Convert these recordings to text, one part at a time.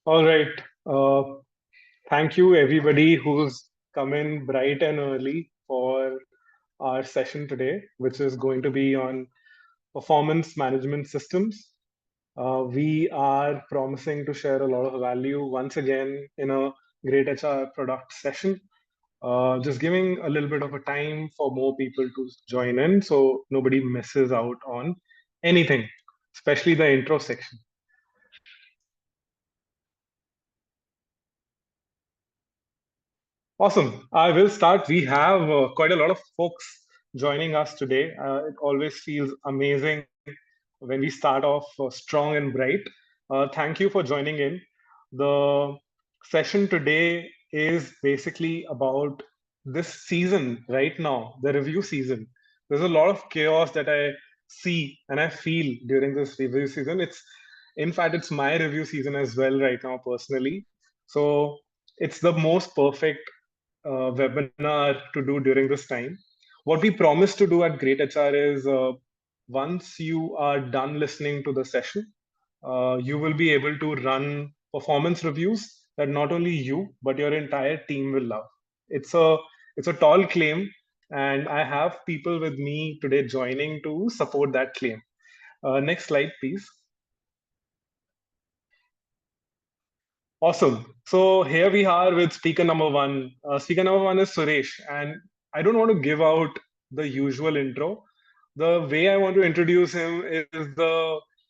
All right. Uh, Thank you, everybody who's come in bright and early for our session today, which is going to be on performance management systems. We are promising to share a lot of value once again in a great HR product session. Just giving a little bit of a time for more people to join in so nobody misses out on anything, especially the intro section. Awesome. I will start. We have quite a lot of folks joining us today. It always feels amazing when we start off strong and bright. Thank you for joining in. The session today is basically about this season right now, the review season. There's a lot of chaos that I see and I feel during this review season. In fact, it's my review season as well right now, personally. So, it's the most perfect webinar to do during this time. What we promise to do at Great HR is once you are done listening to the session, you will be able to run performance reviews that not only you but your entire team will love. It's a it's a tall claim, and I have people with me today joining to support that claim. Next slide, please. Awesome. So here we are with speaker number one. Speaker number one is Suresh, and I don't want to give out the usual intro. The way I want to introduce him is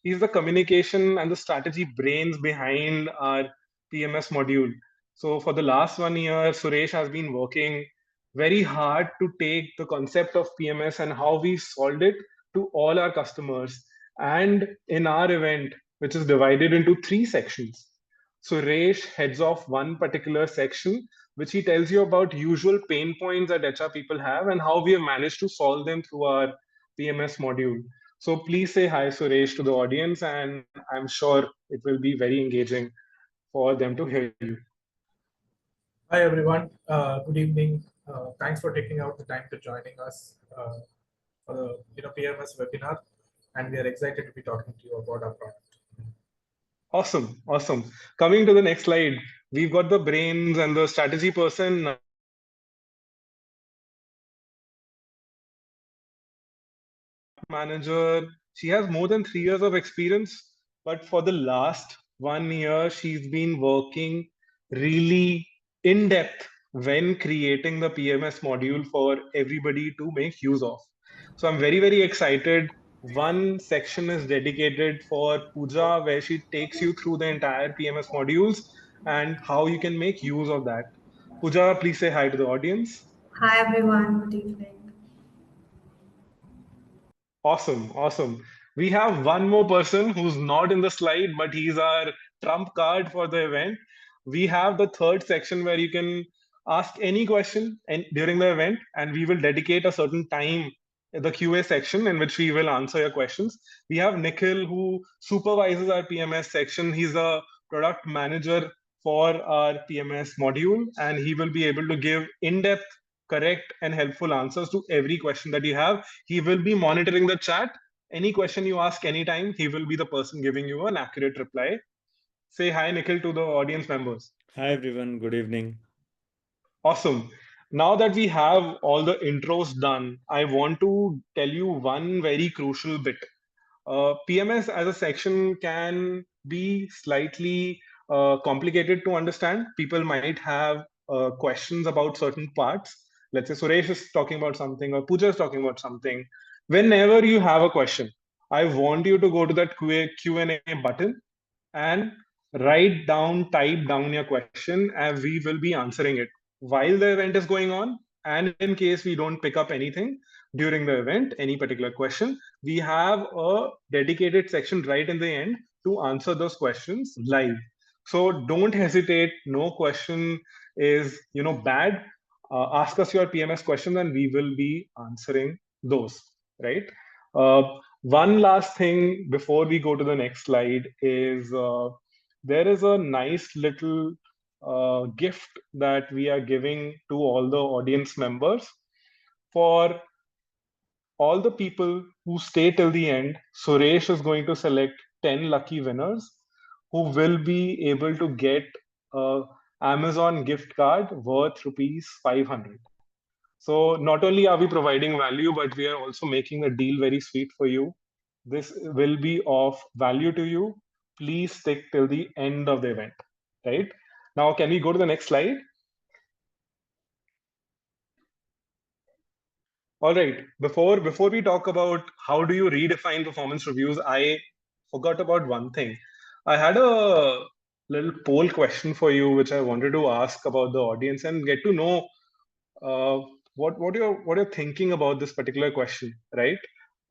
he's the communication and the strategy brains behind our PMS module. So for the last 1 year, Suresh has been working very hard to take the concept of PMS and how we solved it to all our customers. And in our event, which is divided into three sections, Suresh heads off one particular section, which he tells you about usual pain points that HR people have and how we have managed to solve them through our PMS module. So please say hi, Suresh, to the audience, and I'm sure it will be very engaging for them to hear you. Hi everyone, good evening. Thanks for taking out the time to joining us for the PMS webinar, and we are excited to be talking to you about our product. Awesome, awesome. Coming to the next slide, we've got the brains and the strategy person manager. She has more than 3 years of experience, but for the last 1 year, she's been working really in depth when creating the PMS module for everybody to make use of. So I'm very, very excited. One section is dedicated for Pooja, where she takes you through the entire PMS modules and how you can make use of that. Pooja, please say hi to the audience. Hi everyone, good evening. Awesome, awesome. We have one more person who's not in the slide, but he's our trump card for the event. We have the third section where you can ask any question and during the event, and we will dedicate a certain time in the QA section in which we will answer your questions. We have Nikhil who supervises our PMS section. He's a product manager for our PMS module, and he will be able to give in-depth, correct, and helpful answers to every question that you have. He will be monitoring the chat. Any question you ask anytime, he will be the person giving you an accurate reply. Say hi, Nikhil, to the audience members. Hi everyone, good evening. Awesome. Now that we have all the intros done, I want to tell you one very crucial bit. PMS as a section can be slightly complicated to understand. People might have questions about certain parts. Let's say Suresh is talking about something or Pooja is talking about something. Whenever you have a question, I want you to go to that Q&A button and type down your question, and we will be answering it while the event is going on. And in case we don't pick up anything during the event, any particular question, we have a dedicated section right in the end to answer those questions live. So don't hesitate. No question is bad. Ask us your PMS questions, and we will be answering those. Right. Uh, One last thing before we go to the next slide is there is a nice little gift that we are giving to all the audience members. For all the people who stay till the end, Suresh is going to select 10 lucky winners who will be able to get a Amazon gift card worth rupees 500. So not only are we providing value, but we are also making the deal very sweet for you. This will be of value to you. Please stick till the end of the event, right? Now, can we go to the next slide? All right. Before we talk about how do you redefine performance reviews, I forgot about one thing. I had a little poll question for you, which I wanted to ask about the audience and get to know uh, what you're thinking about this particular question, right?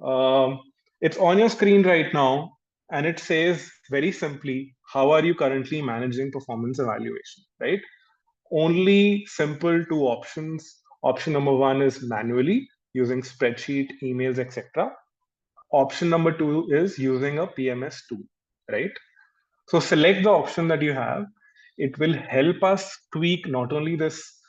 Um, it's on your screen right now, and it says very simply, how are you currently managing performance evaluation, right? Only simple two options. Option number one is manually using spreadsheet, emails, etc. Option number two is using a PMS tool, right? So select the option that you have. It will help us tweak not only this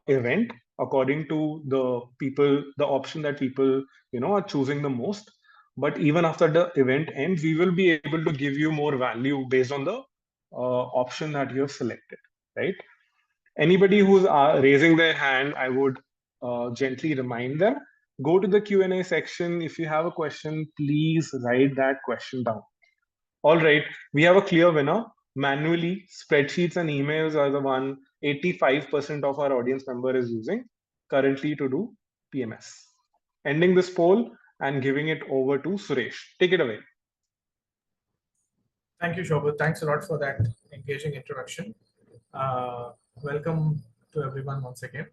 event according to the people, the option that people are choosing the most, but even after the event ends, we will be able to give you more value based on the option that you have selected, right? Anybody who's raising their hand, I would gently remind them, go to the Q&A section. If you have a question, please write that question down. All right, we have a clear winner. Manually, spreadsheets and emails are the one 85% of our audience member is using currently to do PMS. Ending this poll and giving it over to Suresh. Take it away. Thank you, Shobhit. Thanks a lot for that engaging introduction. Welcome to everyone once again.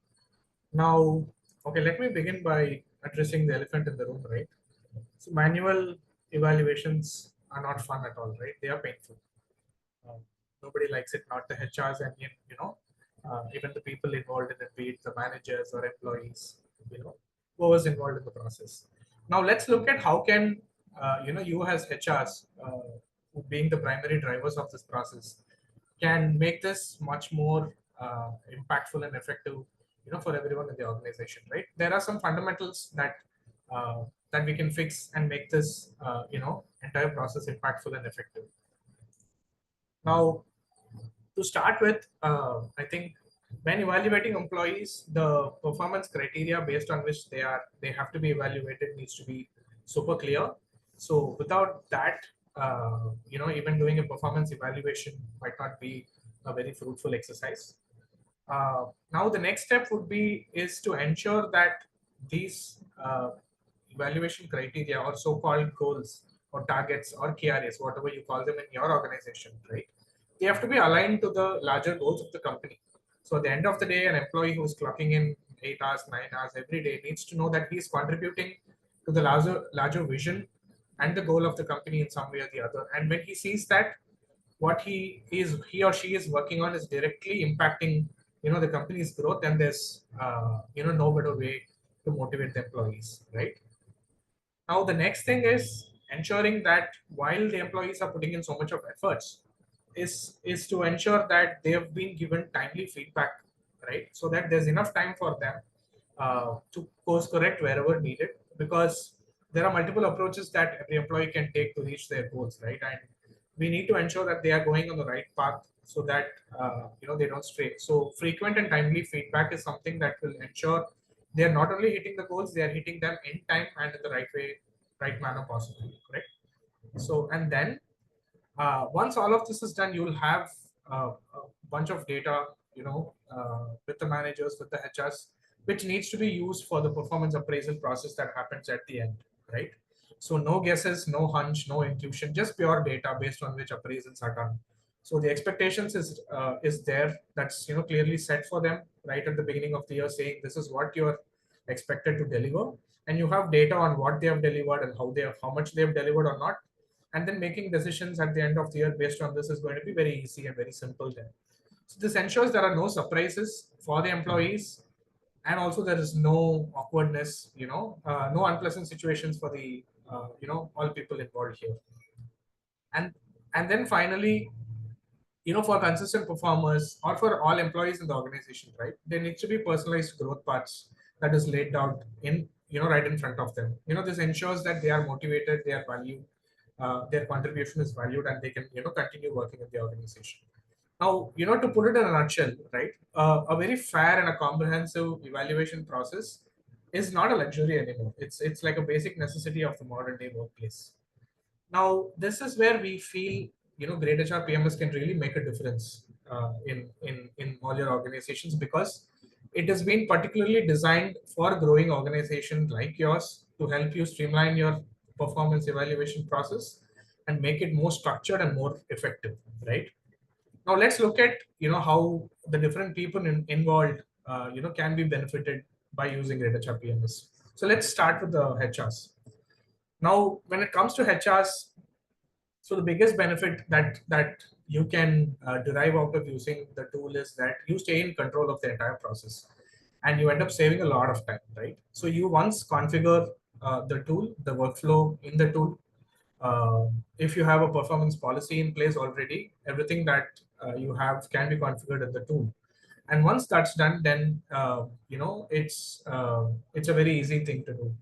Now, okay, let me begin by addressing the elephant in the room, right? So manual evaluations are not fun at all, right? They are painful. Nobody likes it, not the HRs and even the people involved in it, be it the managers or employees, who was involved in the process. Now let's look at how can you as HRs, being the primary drivers of this process, can make this much more impactful and effective, for everyone in the organization, right? There are some fundamentals that we can fix and make this entire process impactful and effective. Now, to start with, I think when evaluating employees, the performance criteria based on which they have to be evaluated needs to be super clear. So without that, even doing a performance evaluation might not be a very fruitful exercise. Now the next step is to ensure that these evaluation criteria or so-called goals or targets or KRAs, whatever you call them in your organization, right? They have to be aligned to the larger goals of the company. So at the end of the day, an employee who's clocking in 8 hours, 9 hours every day needs to know that he's contributing to the larger vision and the goal of the company in some way or the other. And when he sees that what he or she is working on is directly impacting the company's growth, then there's no better way to motivate the employees, right? Now the next thing is ensuring that while the employees are putting in so much of efforts, is to ensure that they have been given timely feedback, right? So that there's enough time for them to course correct wherever needed, because there are multiple approaches that every employee can take to reach their goals, right? And we need to ensure that they are going on the right path so that they don't stray. So frequent and timely feedback is something that will ensure they are not only hitting the goals, they are hitting them in time and in the right way, right manner possible, correct? So, and then once all of this is done, you will have a bunch of data, with the managers, with the HRs, which needs to be used for the performance appraisal process that happens at the end, right? So no guesses, no hunch, no intuition, just pure data based on which appraisals are done. So the expectations is there, that's clearly set for them right at the beginning of the year, saying this is what you're expected to deliver, and you have data on what they have delivered and how much they have delivered or not, and then making decisions at the end of the year based on this is going to be very easy and very simple then. So this ensures there are no surprises for the employees, and also there is no awkwardness, no unpleasant situations for the all people involved here. And then finally, for consistent performers or for all employees in the organization, right, there needs to be personalized growth paths that is laid out in right in front of them. This ensures that they are motivated, they are valued, their contribution is valued and they can continue working in the organization. Now, to put it in a nutshell, right? A very fair and a comprehensive evaluation process is not a luxury anymore. It's like a basic necessity of the modern day workplace. Now, this is where we feel greytHR PMS can really make a difference in all your organizations, because it has been particularly designed for growing organizations like yours to help you streamline your performance evaluation process and make it more structured and more effective, right? Now let's look at how the different people involved can be benefited by using greytHR PMS. So let's start with the HRs. Now, when it comes to HRs, so the biggest benefit that you can derive out of using the tool is that you stay in control of the entire process, and you end up saving a lot of time, right? So you once configure the tool, the workflow in the tool. If you have a performance policy in place already, everything that you have can be configured in the tool. And once that's done, then it's a very easy thing to do.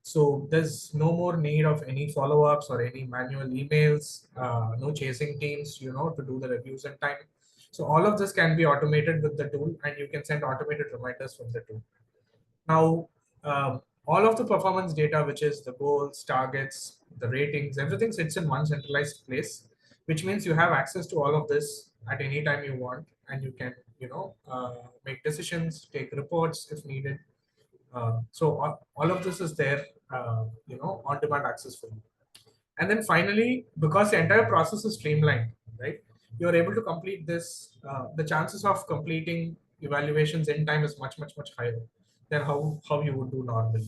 So there's no more need of any follow-ups or any manual emails, no chasing teams, to do the reviews in time. So all of this can be automated with the tool, and you can send automated reminders from the tool. Now, all of the performance data, which is the goals, targets, the ratings, everything sits in one centralized place, which means you have access to all of this at any time you want, and you can, make decisions, take reports if needed. So all of this is there, on-demand access for you. And then finally, because the entire process is streamlined, right? You're able to complete this. The chances of completing evaluations in time is much, much, much higher than how you would do normally.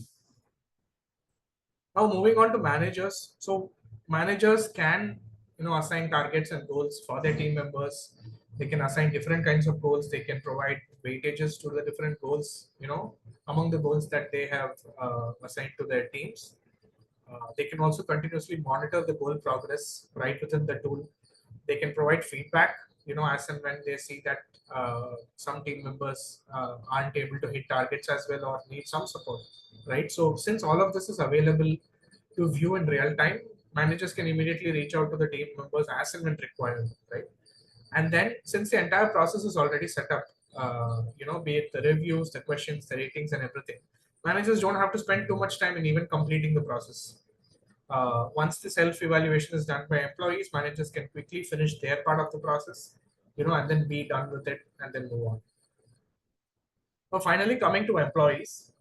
Now moving on to managers. So managers can assign targets and goals for their team members. They can assign different kinds of goals. They can provide weightages to the different goals, among the goals that they have assigned to their teams. They can also continuously monitor the goal progress right within the tool. They can provide feedback, as and when they see that some team members aren't able to hit targets as well or need some support, right? So since all of this is available to view in real time, managers can immediately reach out to the team members as and when required, right? And then since the entire process is already set up, be it the reviews, the questions, the ratings, and everything, managers don't have to spend too much time in even completing the process. Once the self-evaluation is done by employees, managers can quickly finish their part of the process, and then be done with it and then move on. So finally, coming to employees.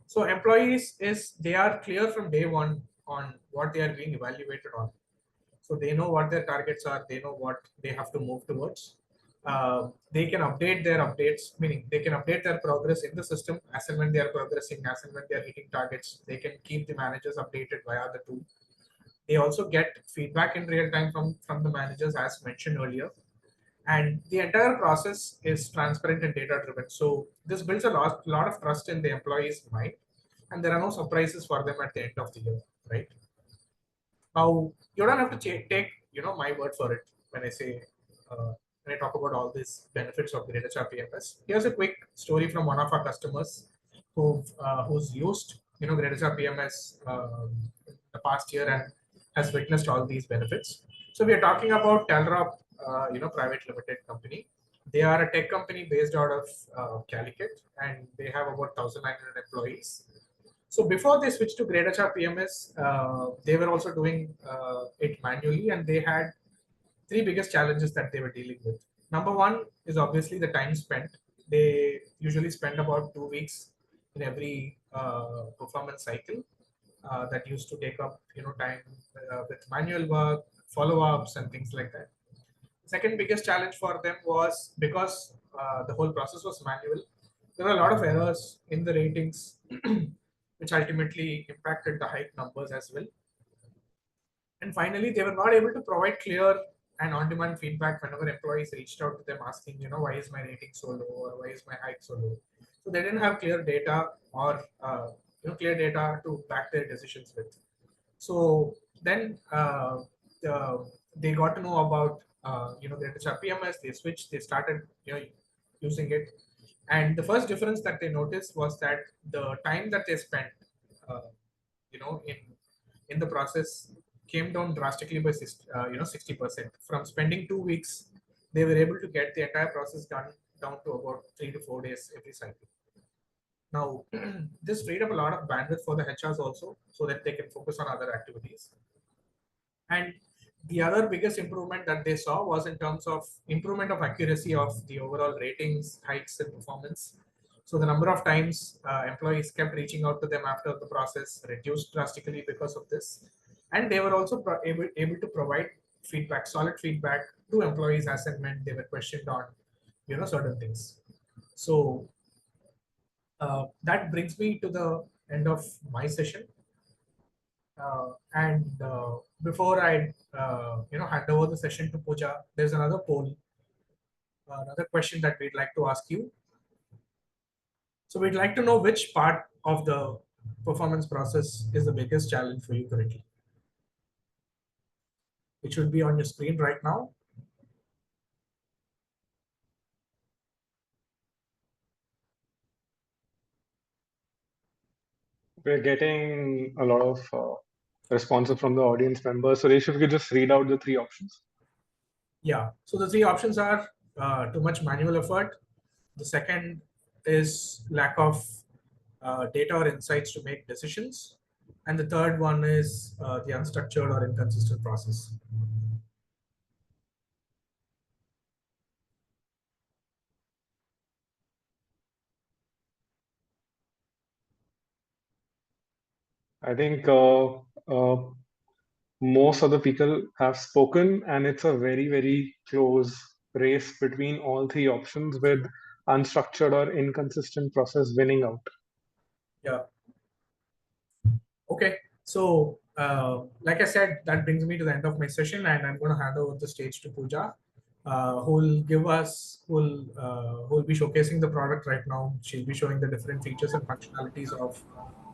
So employees they are clear from day one on what they are being evaluated on. So they know what their targets are, they know what they have to move towards. They can update their updates, meaning they can update their progress in the system as and when they are progressing, as and when they are hitting targets. They can keep the managers updated via the tool. They also get feedback in real time from the managers, as mentioned earlier. And the entire process is transparent and data driven. So this builds a lot of trust in the employee's mind, and there are no surprises for them at the end of the year, right? Now, you don't have to take my word for it when I say when I talk about all these benefits of greytHR PMS. Here's a quick story from one of our customers who's used greytHR PMS in the past year and has witnessed all these benefits. So we are talking about Telrop, private limited company. They are a tech company based out of Calicut, and they have about 1,900 employees. So before they switched to greytHR PMS, they were also doing it manually, and they had three biggest challenges that they were dealing with. Number one is obviously the time spent. They usually spend about 2 weeks in every performance cycle. That used to take up time with manual work, follow-ups, and things like that. Second biggest challenge for them was because the whole process was manual. There were a lot of errors in the ratings, which ultimately impacted the hike numbers as well. And finally, they were not able to provide clear and on-demand feedback whenever employees reached out to them asking, why is my rating so low or why is my hike so low? So they didn't have clear data or clear data to back their decisions with. So then they got to know about greytHR PMS. They switched. They started using it, and the first difference that they noticed was that the time that they spent, in the process came down drastically by 60%. From spending 2 weeks, they were able to get the entire process done down to about 3 to 4 days every cycle. Now, this freed up a lot of bandwidth for the HRs also, so that they can focus on other activities. And the other biggest improvement that they saw was in terms of improvement of accuracy of the overall ratings, hikes, and performance. So the number of times employees kept reaching out to them after the process reduced drastically because of this. And they were also able to provide feedback, solid feedback to employees as and when they were questioned on, certain things. So that brings me to the end of my session. And before I, hand over the session to Pooja, there's another poll, another question that we'd like to ask you. So we'd like to know which part of the performance process is the biggest challenge for you currently. It should be on your screen right now. We're getting a lot of responses from the audience members. So, Suresh, if you could just read out the three options. Yeah, so the three options are too much manual effort. The second is lack of data or insights to make decisions. And the third one is the unstructured or inconsistent process. I think most of the people have spoken, and it's a very, very close race between all three options, with unstructured or inconsistent process winning out. Yeah. Okay. So, like I said, that brings me to the end of my session, and I'm going to hand over the stage to Pooja, who will be showcasing the product right now. She'll be showing the different features and functionalities of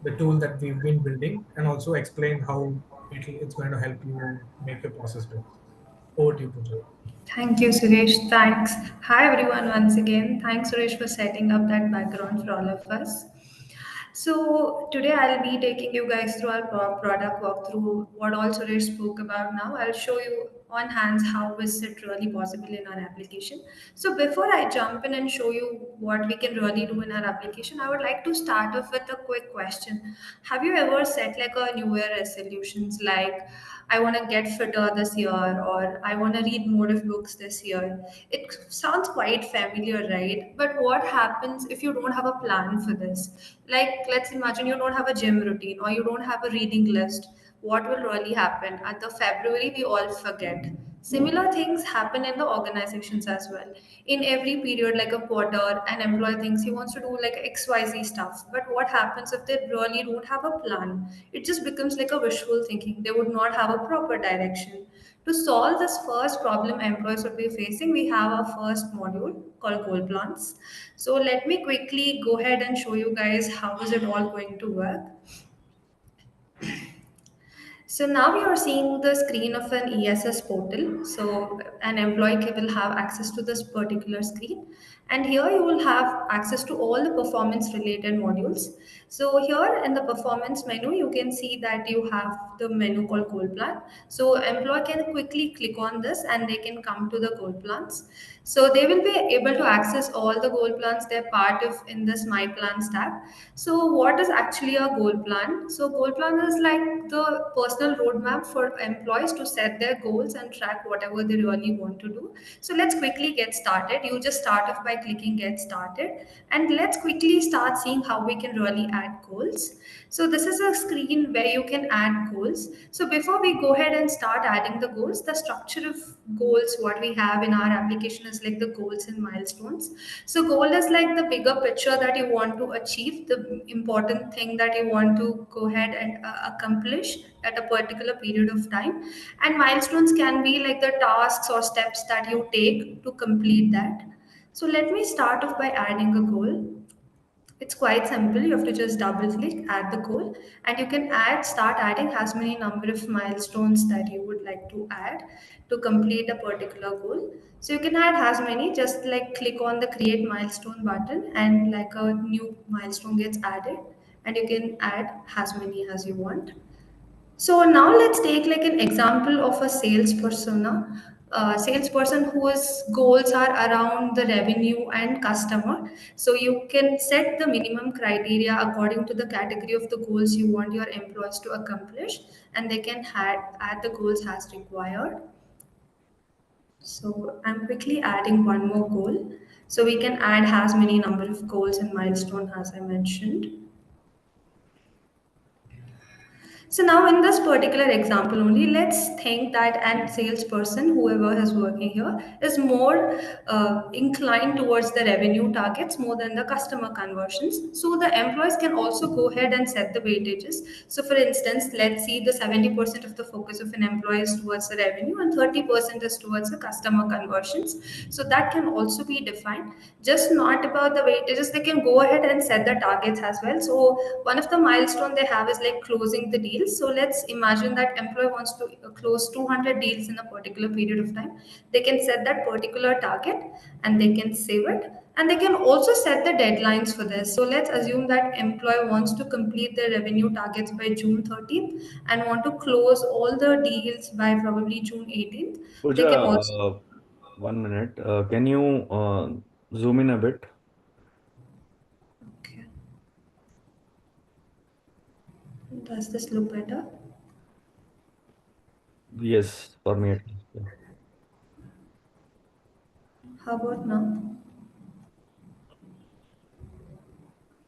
the tool that we've been building, and also explain how it's going to help you make your process better. Over to you, Pooja. Thank you, Suresh. Thanks. Hi, everyone, once again. Thanks, Suresh, for setting up that background for all of us. So, today I'll be taking you guys through our product walkthrough, what all Suresh spoke about now. I'll show you on hands how is it really possible in our application. So, before I jump in and show you what we can really do in our application, I would like to start off with a quick question. Have you ever set like a New Year resolutions like, I want to get fitter this year, or I want to read more of books this year? It sounds quite familiar, right? But what happens if you don't have a plan for this? Like, let's imagine you don't have a gym routine or you don't have a reading list. What will really happen? At the February, we all forget. Similar things happen in the organizations as well. In every period, like a quarter, an employee thinks he wants to do like XYZ stuff. But what happens if they really don't have a plan? It just becomes like a wishful thinking. They would not have a proper direction. To solve this first problem employees would be facing, we have our first module called goal plans. So let me quickly go ahead and show you guys how is it all going to work. So now you are seeing the screen of an ESS portal. So an employee will have access to this particular screen. And here you will have access to all the performance related modules. So here in the performance menu, you can see that you have the menu called goal plan. So employee can quickly click on this and they can come to the goal plans. So they will be able to access all the goal plans they're part of in this My Plans tab. So what is actually a goal plan? So goal plan is like the personal roadmap for employees to set their goals and track whatever they really want to do. So let's quickly get started. You just start off by clicking get started, and let's quickly start seeing how we can really add goals. So this is a screen where you can add goals. So before we go ahead and start adding the goals, the structure of goals what we have in our application is like the goals and milestones. So goal is like the bigger picture that you want to achieve, the important thing that you want to go ahead and accomplish at a particular period of time. And milestones can be like the tasks or steps that you take to complete that. So let me start off by adding a goal. It's quite simple. You have to just double click, add the goal, and you can start adding as many number of milestones that you would like to add to complete a particular goal. So you can add as many, just like click on the create milestone button and like a new milestone gets added, and you can add as many as you want. So now let's take like an example of a sales persona. Salesperson whose goals are around the revenue and customer. So you can set the minimum criteria according to the category of the goals you want your employees to accomplish, and they can add the goals as required. So I'm quickly adding one more goal. So we can add as many number of goals and milestone as I mentioned. So now in this particular example only, let's think that an salesperson, whoever is working here, is more inclined towards the revenue targets more than the customer conversions. So the employees can also go ahead and set the weightages. So for instance, let's see the 70% of the focus of an employee is towards the revenue and 30% is towards the customer conversions. So that can also be defined. Just not about the weightages, they can go ahead and set the targets as well. So one of the milestone they have is like closing the deals. So let's imagine that employee wants to close 200 deals in a particular period of time. They can set that particular target and they can save it, and they can also set the deadlines for this. So let's assume that employee wants to complete their revenue targets by June 13th and want to close all the deals by probably June 18th. They Pooja, can also 1 minute. Can you zoom in a bit? okay. Does this look better? Yes, for me at least. Yeah. How about now?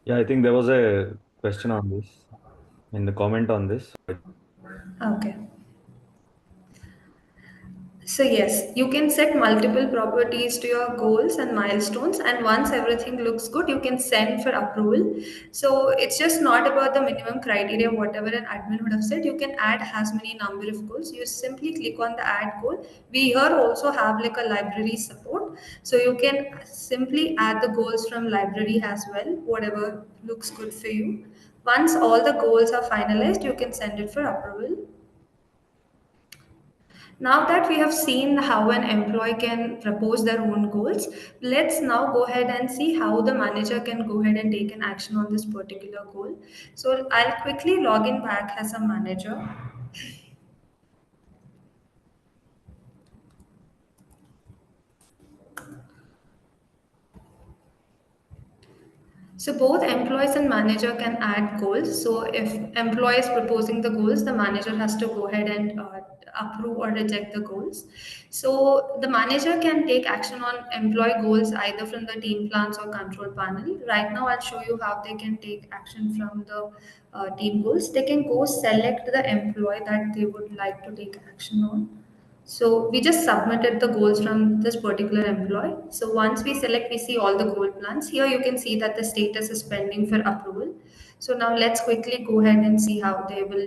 Yeah, I think there was a question on this in the comment on this. Okay. So yes, you can set multiple properties to your goals and milestones, and once everything looks good, you can send for approval. So it's just not about the minimum criteria, whatever an admin would have said. You can add as many number of goals. You simply click on the add goal. We here also have like a library support, so you can simply add the goals from library as well, whatever looks good for you. Once all the goals are finalized, you can send it for approval. Now that we have seen how an employee can propose their own goals, let's now go ahead and see how the manager can go ahead and take an action on this particular goal. So I'll quickly log in back as a manager. So both employees and manager can add goals. So if employee is proposing the goals, the manager has to go ahead and approve or reject the goals. So the manager can take action on employee goals either from the team plans or control panel. Right now, I'll show you how they can take action from the team goals. They can go select the employee that they would like to take action on. So we just submitted the goals from this particular employee. So once we select, we see all the goal plans. Here you can see that the status is pending for approval. So now let's quickly go ahead and see how they will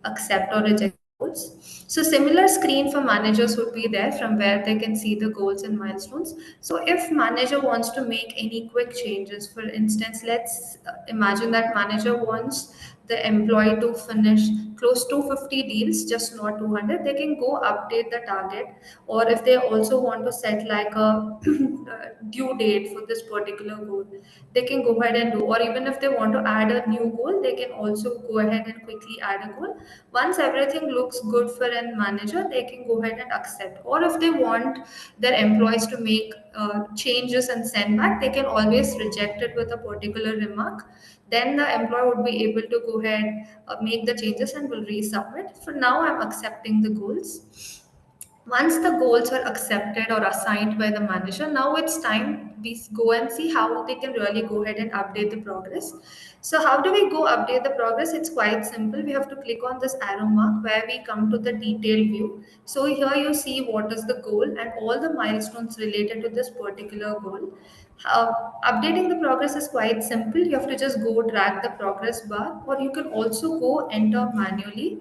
accept or reject goals. So similar screen for managers would be there from where they can see the goals and milestones. So if manager wants to make any quick changes, for instance, let's imagine that manager wants the employee to finish close to 50 deals, just not 200. They can go update the target, or if they also want to set like a due date for this particular goal, they can go ahead and do, or even if they want to add a new goal, they can also go ahead and quickly add a goal. Once everything looks good for a manager, they can go ahead and accept, or if they want their employees to make changes and send back, they can always reject it with a particular remark. Then the employee would be able to go ahead, make the changes and will resubmit. For now, I'm accepting the goals. Once the goals are accepted or assigned by the manager, now it's time we go and see how they can really go ahead and update the progress. So how do we go update the progress? It's quite simple. We have to click on this arrow mark where we come to the detail view. So here you see what is the goal and all the milestones related to this particular goal. Updating the progress is quite simple. You have to just go drag the progress bar, or you can also go enter manually.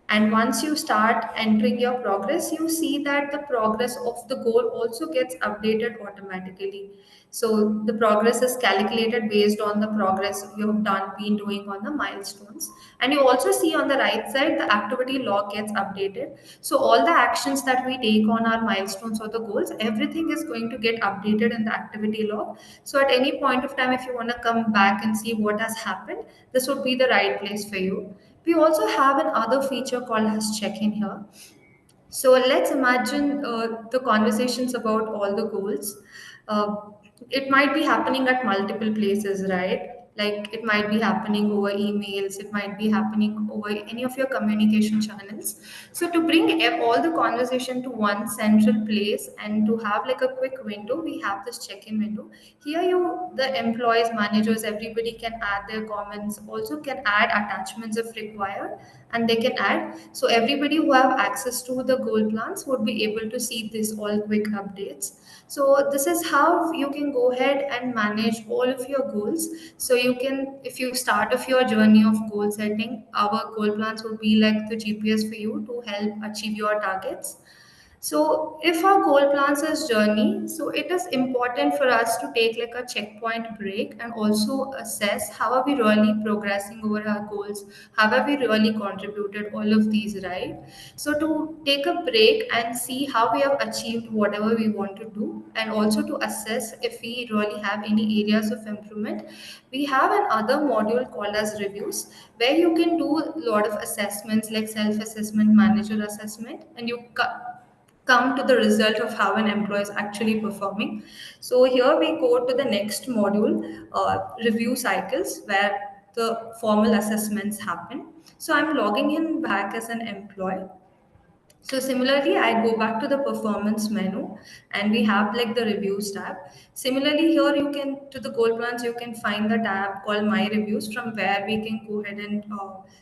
And once you start entering your progress, you see that the progress of the goal also gets updated automatically. So the progress is calculated based on the progress you have been doing on the milestones. And you also see on the right side, the activity log gets updated. So all the actions that we take on our milestones or the goals, everything is going to get updated in the activity log. So at any point of time, if you want to come back and see what has happened, this would be the right place for you. We also have another feature called as check-in here. So let's imagine the conversations about all the goals. Uh, it might be happening at multiple places, right? Like it might be happening over emails, it might be happening over any of your communication channels. So to bring all the conversation to one central place and to have like a quick window, we have this check-in window. Here the employees, managers, everybody can add their comments, also can add attachments if required, and they can add. So everybody who have access to the goal plans would be able to see this all quick updates. So this is how you can go ahead and manage all of your goals. So you can, if you start off your journey of goal setting, our goal plans would be like the GPS for you to help achieve your targets. So if our goal plans is journey, so it is important for us to take like a checkpoint break and also assess how are we really progressing over our goals, how have we really contributed all of these, right? So to take a break and see how we have achieved whatever we want to do, and also to assess if we really have any areas of improvement, we have another module called as reviews, where you can do a lot of assessments like self-assessment, manager assessment, and you come to the result of how an employee is actually performing. So here we go to the next module, review cycles, where the formal assessments happen. So I'm logging in back as an employee. So similarly, I go back to the performance menu and we have like the reviews tab. Similarly, here you can, to the goal plans, you can find the tab called My Reviews, from where we can go ahead and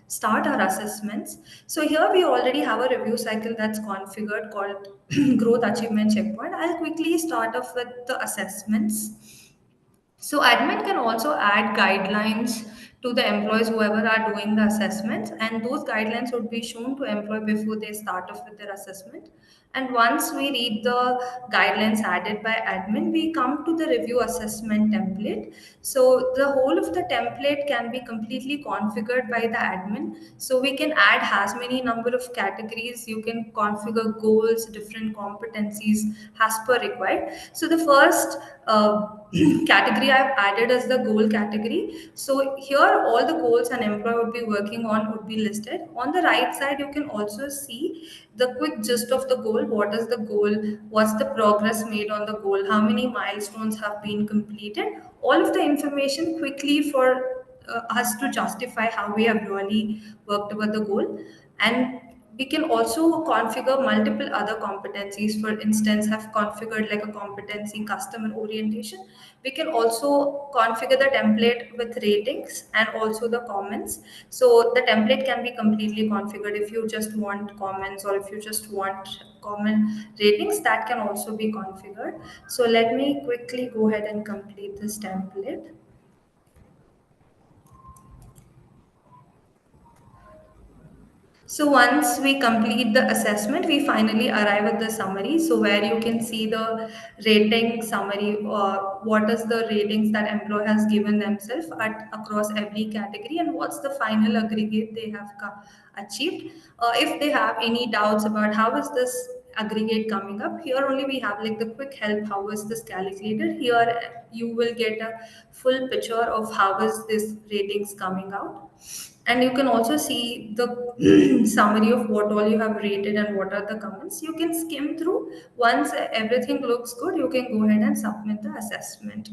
start our assessments. So here we already have a review cycle that's configured called Growth Achievement Checkpoint. I'll quickly start off with the assessments. So admin can also add guidelines to the employees whoever are doing the assessments, and those guidelines would be shown to employee before they start off with their assessment. And once we read the guidelines added by admin, we come to the review assessment template. So the whole of the template can be completely configured by the admin. So we can add as many number of categories. You can configure goals, different competencies as per required. So the first category I've added as the goal category. So here all the goals an employee would be working on would be listed. On the right side, you can also see the quick gist of the goal. What is the goal? What's the progress made on the goal? How many milestones have been completed? All of the information quickly for us to justify how we have really worked toward the goal. And we can also configure multiple other competencies. For instance, have configured like a competency customer orientation. We can also configure the template with ratings and also the comments. So the template can be completely configured. If you just want comments or if you just want comment ratings, that can also be configured. So let me quickly go ahead and complete this template. So once we complete the assessment, we finally arrive at the summary. So where you can see the rating summary, what is the ratings that employee has given themselves at across every category, and what's the final aggregate they have achieved. If they have any doubts about how is this aggregate coming up, here only we have like the quick help, how is this calculated. Here you will get a full picture of how is this ratings coming out, and you can also see the summary of what all you have rated and what are the comments. You can skim through. Once everything looks good, you can go ahead and submit the assessment.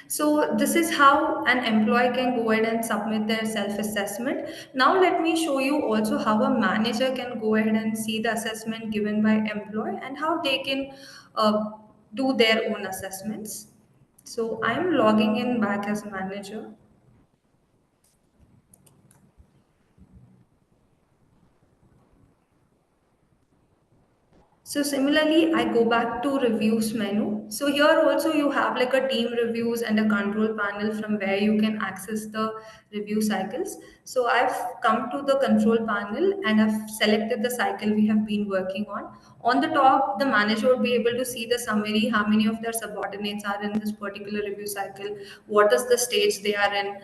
So this is how an employee can go ahead and submit their self-assessment. Now let me show you also how a manager can go ahead and see the assessment given by employee and how they can do their own assessments. So I'm logging in back as a manager. So similarly, I go back to reviews menu. So here also you have like a team reviews and a control panel from where you can access the review cycles. So I've come to the control panel and I've selected the cycle we have been working on. On the top, the manager would be able to see the summary, how many of their subordinates are in this particular review cycle, what is the stage they are in,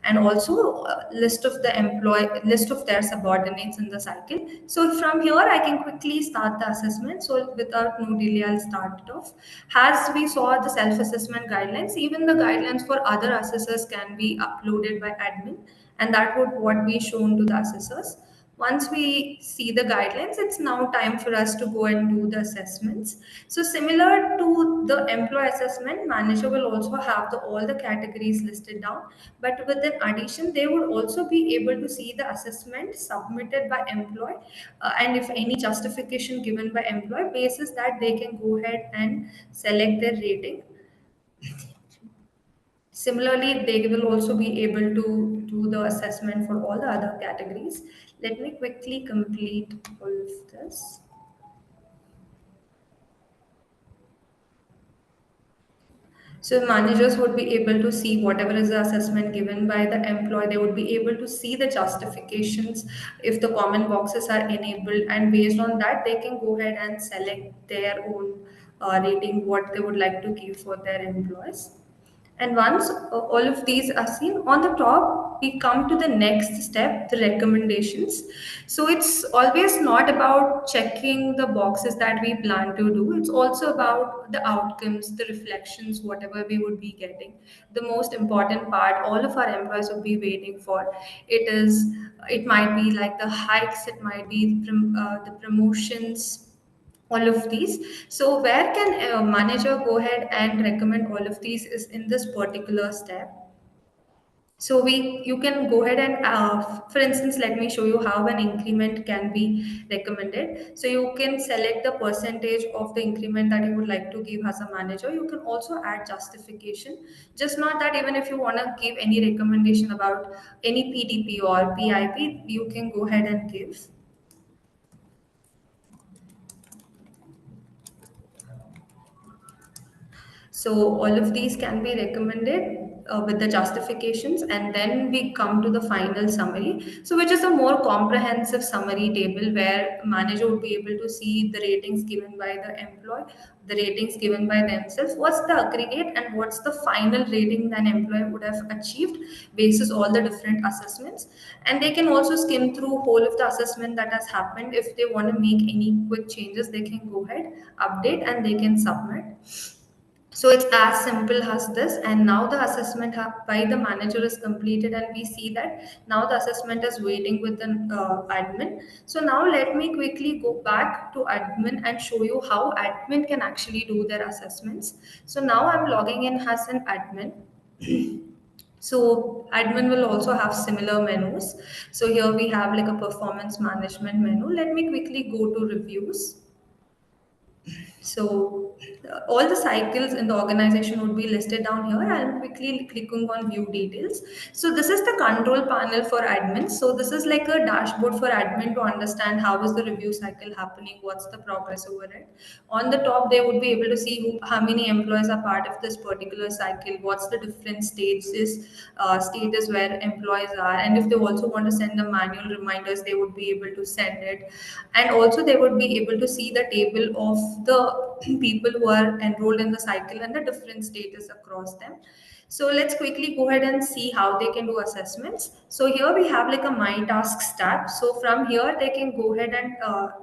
and also list of the employee, list of their subordinates in the cycle. So from here I can quickly start the assessment. So without no delay, I'll start it off. As we saw the self-assessment guidelines, even the guidelines for other assessors can be uploaded by admin, and that would what be shown to the assessors. Once we see the guidelines, it's now time for us to go and do the assessments. So similar to the employee assessment, manager will also have all the categories listed down, but with an addition, they would also be able to see the assessment submitted by employee, and if any justification given by employee, basis that they can go ahead and select their rating. Similarly, they will also be able to do the assessment for all the other categories. Let me quickly complete all of this. So managers would be able to see whatever is the assessment given by the employee. They would be able to see the justifications if the comment boxes are enabled, and based on that, they can go ahead and select their own rating, what they would like to give for their employees. And once all of these are seen on the top, we come to the next step, the recommendations. So it's always not about checking the boxes that we plan to do. It's also about the outcomes, the reflections, whatever we would be getting. The most important part, all of our employees would be waiting for. It might be like the hikes, it might be the promotions, all of these. So where can a manager go ahead and recommend all of these is in this particular step. So you can go ahead and, for instance, let me show you how an increment can be recommended. So you can select the percentage of the increment that you would like to give as a manager. You can also add justification. Just not that, even if you want to give any recommendation about any PDP or PIP, you can go ahead and give. So all of these can be recommended with the justifications, and then we come to the final summary. So which is a more comprehensive summary table where manager would be able to see the ratings given by the employee, the ratings given by themselves, what's the aggregate and what's the final rating that an employee would have achieved basis all the different assessments. And they can also skim through whole of the assessment that has happened. If they want to make any quick changes, they can go ahead, update, and they can submit. So it's as simple as this. And now the assessment by the manager is completed, and we see that now the assessment is waiting with the admin. So now let me quickly go back to admin and show you how admin can actually do their assessments. So now I'm logging in as an admin. So admin will also have similar menus. So here we have like a performance management menu. Let me quickly go to reviews. So all the cycles in the organization would be listed down here. I'm quickly clicking on view details. So this is the control panel for admin. So this is like a dashboard for admin to understand how is the review cycle happening, what's the progress over it. On the top, they would be able to see how many employees are part of this particular cycle, what's the different status where employees are, and if they also want to send the manual reminders, they would be able to send it. And also they would be able to see the table of the people who are enrolled in the cycle and the different status across them. So let's quickly go ahead and see how they can do assessments. So here we have like a My Tasks tab. So from here they can go ahead and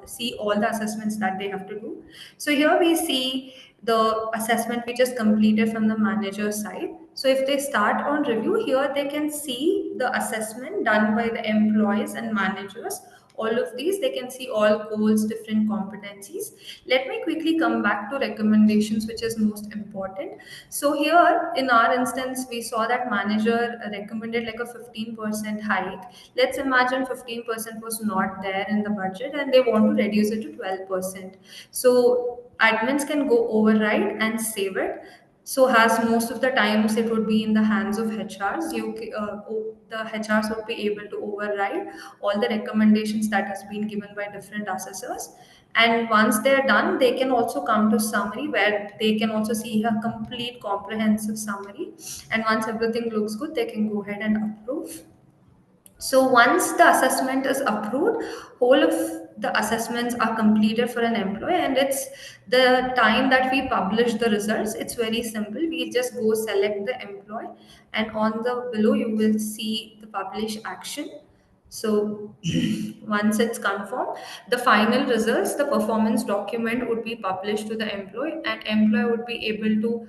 see all the assessments that they have to do. So here we see the assessment which is completed from the manager side. So if they start on review, here they can see the assessment done by the employees and managers. All of these, they can see all goals, different competencies. Let me quickly come back to recommendations, which is most important. So here in our instance, we saw that manager recommended like a 15% hike. Let's imagine 15% was not there in the budget and they want to reduce it to 12%. So admins can go override and save it. So as most of the times it would be in the hands of HRs, the HRs would be able to override all the recommendations that has been given by different assessors. And once they're done, they can also come to summary where they can also see a complete comprehensive summary. And once everything looks good, they can go ahead and approve. So once the assessment is approved, whole of the assessments are completed for an employee, and it's the time that we publish the results. It's very simple. We just go select the employee, and on the below you will see the publish action. So once it's confirmed, the final results, the performance document would be published to the employee, and employee would be able to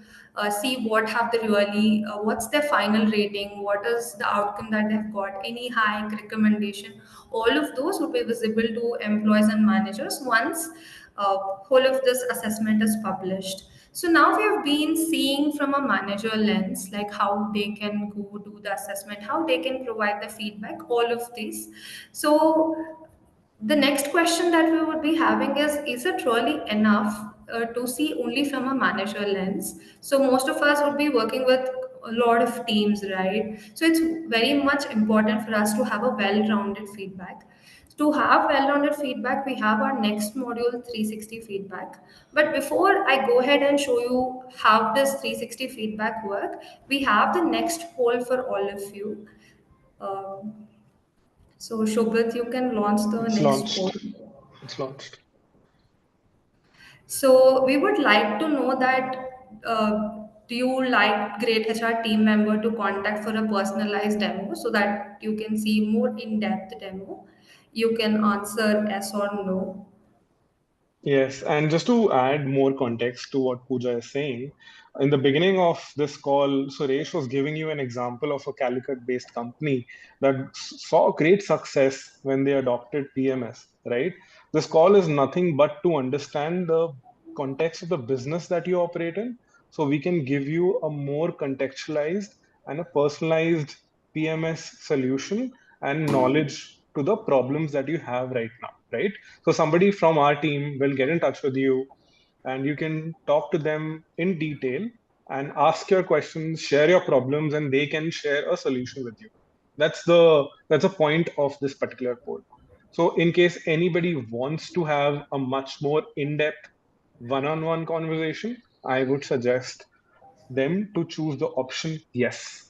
see what have they really, what's their final rating, what is the outcome that they've got, any hike, recommendation. All of those would be visible to employees and managers once whole of this assessment is published. So now we have been seeing from a manager lens, like how they can go do the assessment, how they can provide the feedback, all of these. So the next question that we would be having is it really enough to see only from a manager lens? So most of us would be working with a lot of teams, right? So it's very much important for us to have a well-rounded feedback. To have well-rounded feedback, we have our next module, 360 feedback. But before I go ahead and show you how this 360 feedback work, we have the next poll for all of you. So Shobit, you can launch the It's next poll. launched. It's launched. So we would like to know that do you like greytHR team member to contact for a personalized demo so that you can see more in-depth demo? You can answer yes or no. Yes, and just to add more context to what Pooja is saying, in the beginning of this call, Suresh was giving you an example of a Calicut-based company that saw great success when they adopted PMS, right? This call is nothing but to understand the context of the business that you operate in, so we can give you a more contextualized and a personalized PMS solution and knowledge to the problems that you have right now, right? So somebody from our team will get in touch with you and you can talk to them in detail and ask your questions, share your problems, and they can share a solution with you. That's the point of this particular poll. So in case anybody wants to have a much more in-depth one-on-one conversation, I would suggest them to choose the option yes.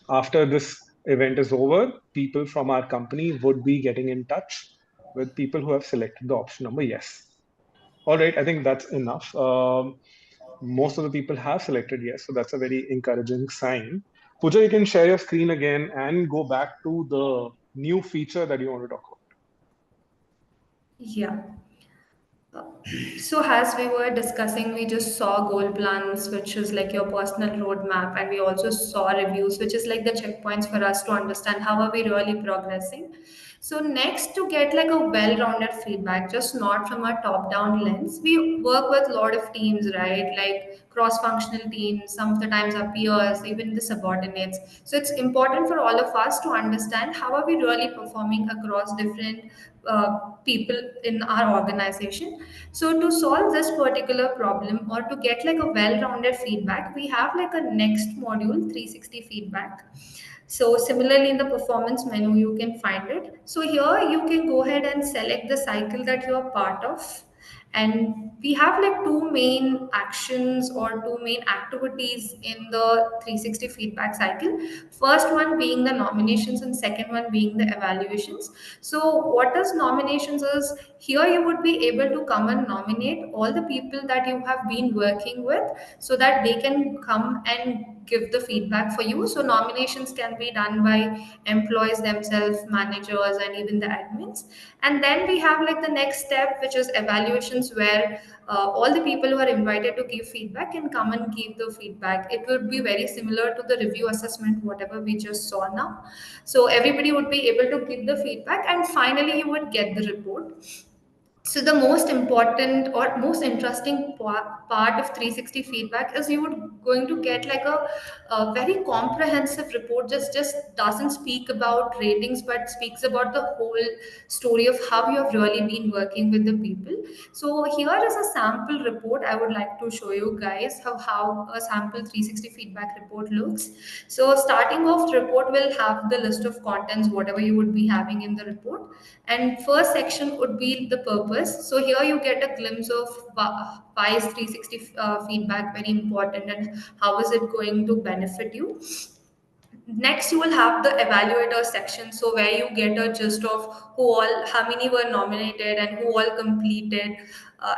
After this event is over, people from our company would be getting in touch with people who have selected the option number yes. All right, I think that's enough. Most of the people have selected yes, so that's a very encouraging sign. Pooja, you can share your screen again and go back to the new feature that you want to talk about. Yeah. So as we were discussing, we just saw goal plans, which is like your personal roadmap, and we also saw reviews, which is like the checkpoints for us to understand how are we really progressing. So next, to get like a well-rounded feedback, just not from a top-down lens, we work with a lot of teams, right? Like cross-functional teams, some of the times our peers, even the subordinates. So it's important for all of us to understand how are we really performing across different people in our organization. So to solve this particular problem or to get like a well-rounded feedback, we have like a next module, 360 feedback. So similarly in the performance menu, you can find it. So here you can go ahead and select the cycle that you are part of, and we have like two main actions or two main activities in the 360 feedback cycle. First one being the nominations and second one being the evaluations. So what is nominations is, here you would be able to come and nominate all the people that you have been working with so that they can come and give the feedback for you. So nominations can be done by employees themselves, managers, and even the admins. And then we have like the next step, which is evaluations, where all the people who are invited to give feedback can come and give the feedback. It would be very similar to the review assessment, whatever we just saw now. So everybody would be able to give the feedback, and finally you would get the report. So the most important or most interesting part of 360 feedback is you would going to get like a very comprehensive report. Just doesn't speak about ratings but speaks about the whole story of how you have really been working with the people. So here is a sample report. I would like to show you guys how a sample 360 feedback report looks. So starting off, the report will have the list of contents, whatever you would be having in the report. And first section would be the purpose. So here you get a glimpse of why is 360 feedback very important and how is it going to benefit you. Next, you will have the evaluator section, so where you get a gist of how many were nominated and who all completed.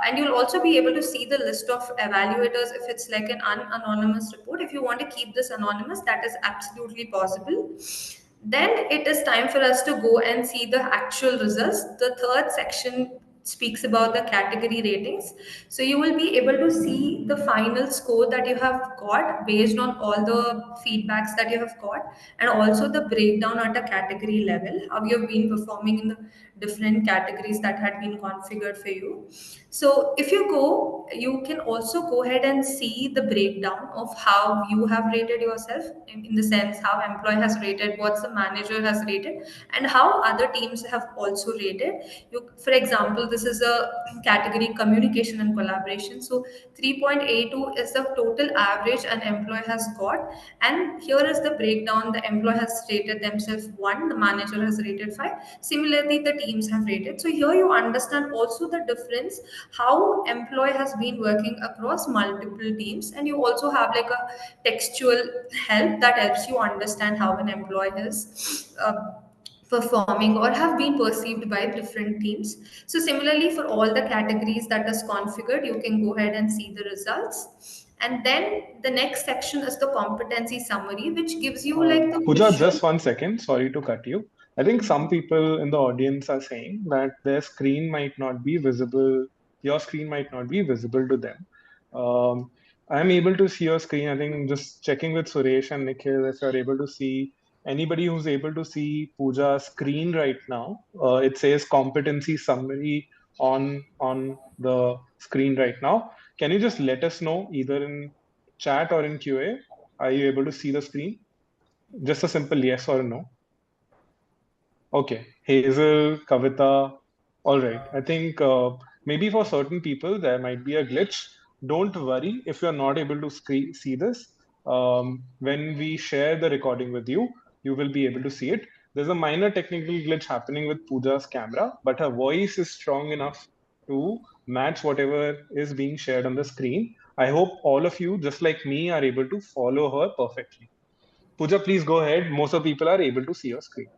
And you'll also be able to see the list of evaluators if it's like an anonymous report. If you want to keep this anonymous, that is absolutely possible. Then it is time for us to go and see the actual results. The third section speaks about the category ratings. So you will be able to see the final score that you have got based on all the feedbacks that you have got, and also the breakdown at a category level, how you have been performing in the different categories that had been configured for you. So if you go, you can also go ahead and see the breakdown of how you have rated yourself, in the sense how employee has rated, what's the manager has rated, and how other teams have also rated. You, for example, this is a category communication and collaboration. So 3.82 is the total average an employee has got, and here is the breakdown. The employee has rated themselves 1, the manager has rated 5. Similarly, the teams have rated. So here you understand also the difference, how employee has been working across multiple teams, and you also have like a textual help that helps you understand how an employee is performing or have been perceived by different teams. So similarly, for all the categories that is configured, you can go ahead and see the results. And then the next section is the competency summary, which gives you like the Pooja, visual. just 1 second. Sorry to cut you. I think some people in the audience are saying that their screen might not be visible. Your screen might not be visible to them. I'm able to see your screen. I think just checking with Suresh and Nikhil if you're able to see anybody who's able to see Pooja's screen right now. It says competency summary on the screen right now. Can you just let us know either in chat or in QA? Are you able to see the screen? Just a simple yes or no. Okay. Hazel, Kavita. All right. I think maybe for certain people there might be a glitch. Don't worry if you're not able to see this. When we share the recording with you, you will be able to see it. There's a minor technical glitch happening with Pooja's camera, but her voice is strong enough to match whatever is being shared on the screen. I hope all of you, just like me, are able to follow her perfectly. Pooja, please go ahead. Most of the people are able to see your screen.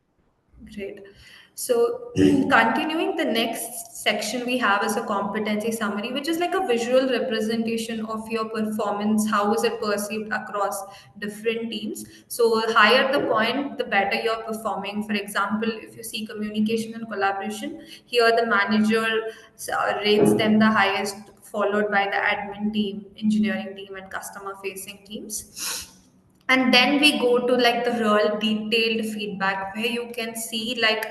Great. So, continuing, the next section we have is a competency summary, which is like a visual representation of your performance. How is it perceived across different teams? So, higher the point, the better you're performing. For example, if you see communication and collaboration, here the manager rates them the highest, followed by the admin team, engineering team, and customer facing teams. And then we go to like the real detailed feedback, where you can see like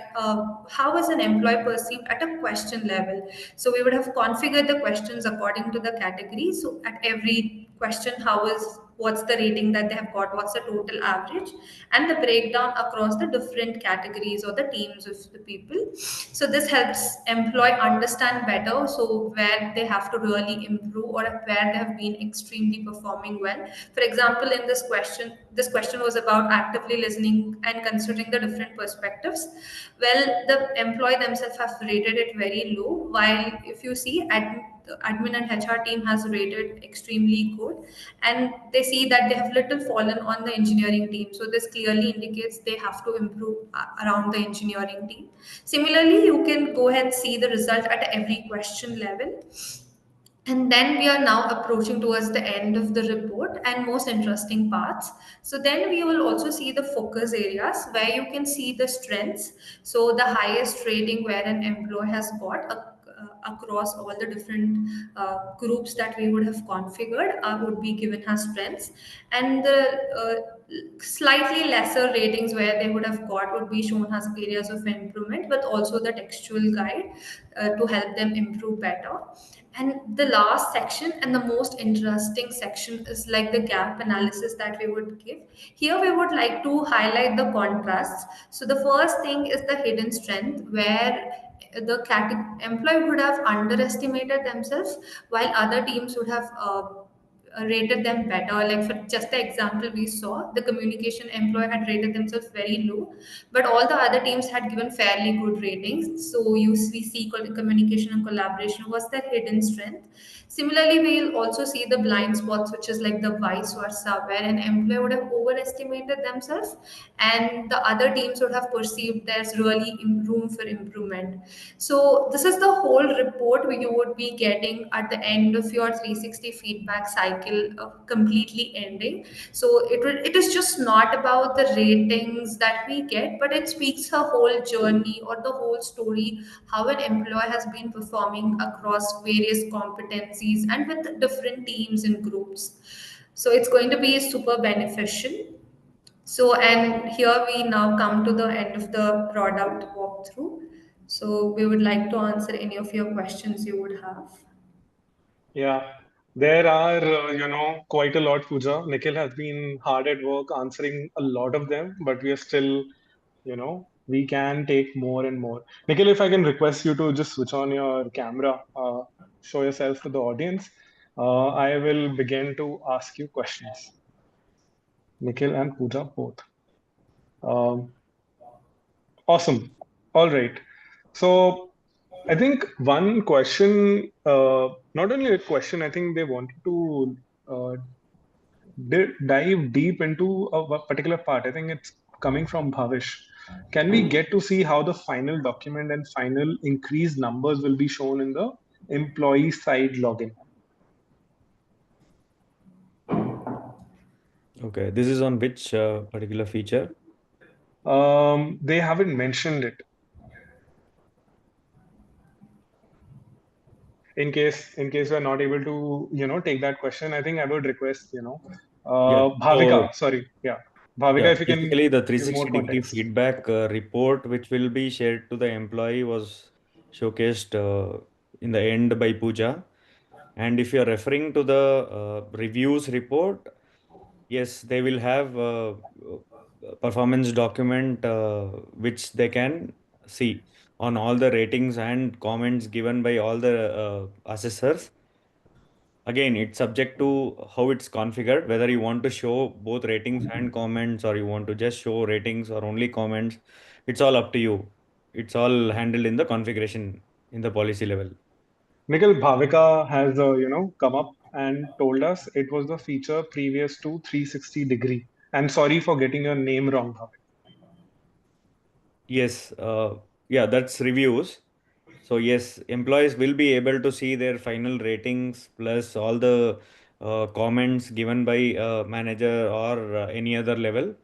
how is an employee perceived at a question level. So we would have configured the questions according to the category. So at every question, how is, what's the rating that they have got, what's the total average, and the breakdown across the different categories or the teams of the people. So this helps employee understand better, so where they have to really improve or where they have been extremely performing well. For example, in this question was about actively listening and considering the different perspectives. Well, the employee themselves have rated it very low, while if you see the admin and HR team has rated extremely good, and they see that they have little fallen on the engineering team. So this clearly indicates they have to improve around the engineering team. Similarly, you can go ahead and see the result at every question level. And then we are now approaching towards the end of the report and most interesting parts. So then we will also see the focus areas, where you can see the strengths. So the highest rating where an employee has got across all the different groups that we would have configured would be given as strengths, and the slightly lesser ratings where they would have got would be shown as areas of improvement, but also the textual guide to help them improve better. And the last section and the most interesting section is like the gap analysis that we would give. Here we would like to highlight the contrasts. So the first thing is the hidden strength, where the employee would have underestimated themselves, while other teams would have rated them better. Like for just the example we saw, the communication employee had rated themselves very low, but all the other teams had given fairly good ratings. So we see communication and collaboration was their hidden strength. Similarly, we'll also see the blind spots, which is like the vice versa, where an employee would have overestimated themselves and the other teams would have perceived there's really room for improvement. So this is the whole report you would be getting at the end of your 360 feedback cycle, completely ending. So it is just not about the ratings that we get, but it speaks a whole journey or the whole story, how an employee has been performing across various competencies and with different teams and groups. So it's going to be super beneficial. So, and here we now come to the end of the product walkthrough. So we would like to answer any of your questions you would have. Yeah, there are, quite a lot, Pooja. Nikhil has been hard at work answering a lot of them, but we are still, we can take more and more. Nikhil, if I can request you to just switch on your camera, show yourself to the audience, I will begin to ask you questions. Nikhil and Pooja both. Um, awesome. All right. So I think one question, not only a question, I think they wanted to uh, dive deep into a particular part. I think it's coming from Bhavish. Can we get to see how the final document and final increased numbers will be shown in the employee side login? Okay, this is on which particular feature? They haven't mentioned it. In case we're not able to, take that question, I think I would request, Yeah. Bhavika. So Sorry, yeah, Bhavika, yeah, if you can basically the give more 360-degree context. feedback report, which will be shared to the employee, was showcased in the end by Pooja. And if you're referring to the reviews report, yes, they will have performance document which they can see on all the ratings and comments given by all the assessors. Again, it's subject to how it's configured, whether you want to show both ratings and comments or you want to just show ratings or only comments. It's all up to you. It's all handled in the configuration in the policy level. Nikhil, Bhavika has, come up and told us it was the feature previous to 360 degree. I'm sorry for getting your name wrong, Bhavika. Yes, yeah, that's reviews. So yes, employees will be able to see their final ratings plus all the comments given by manager or any other level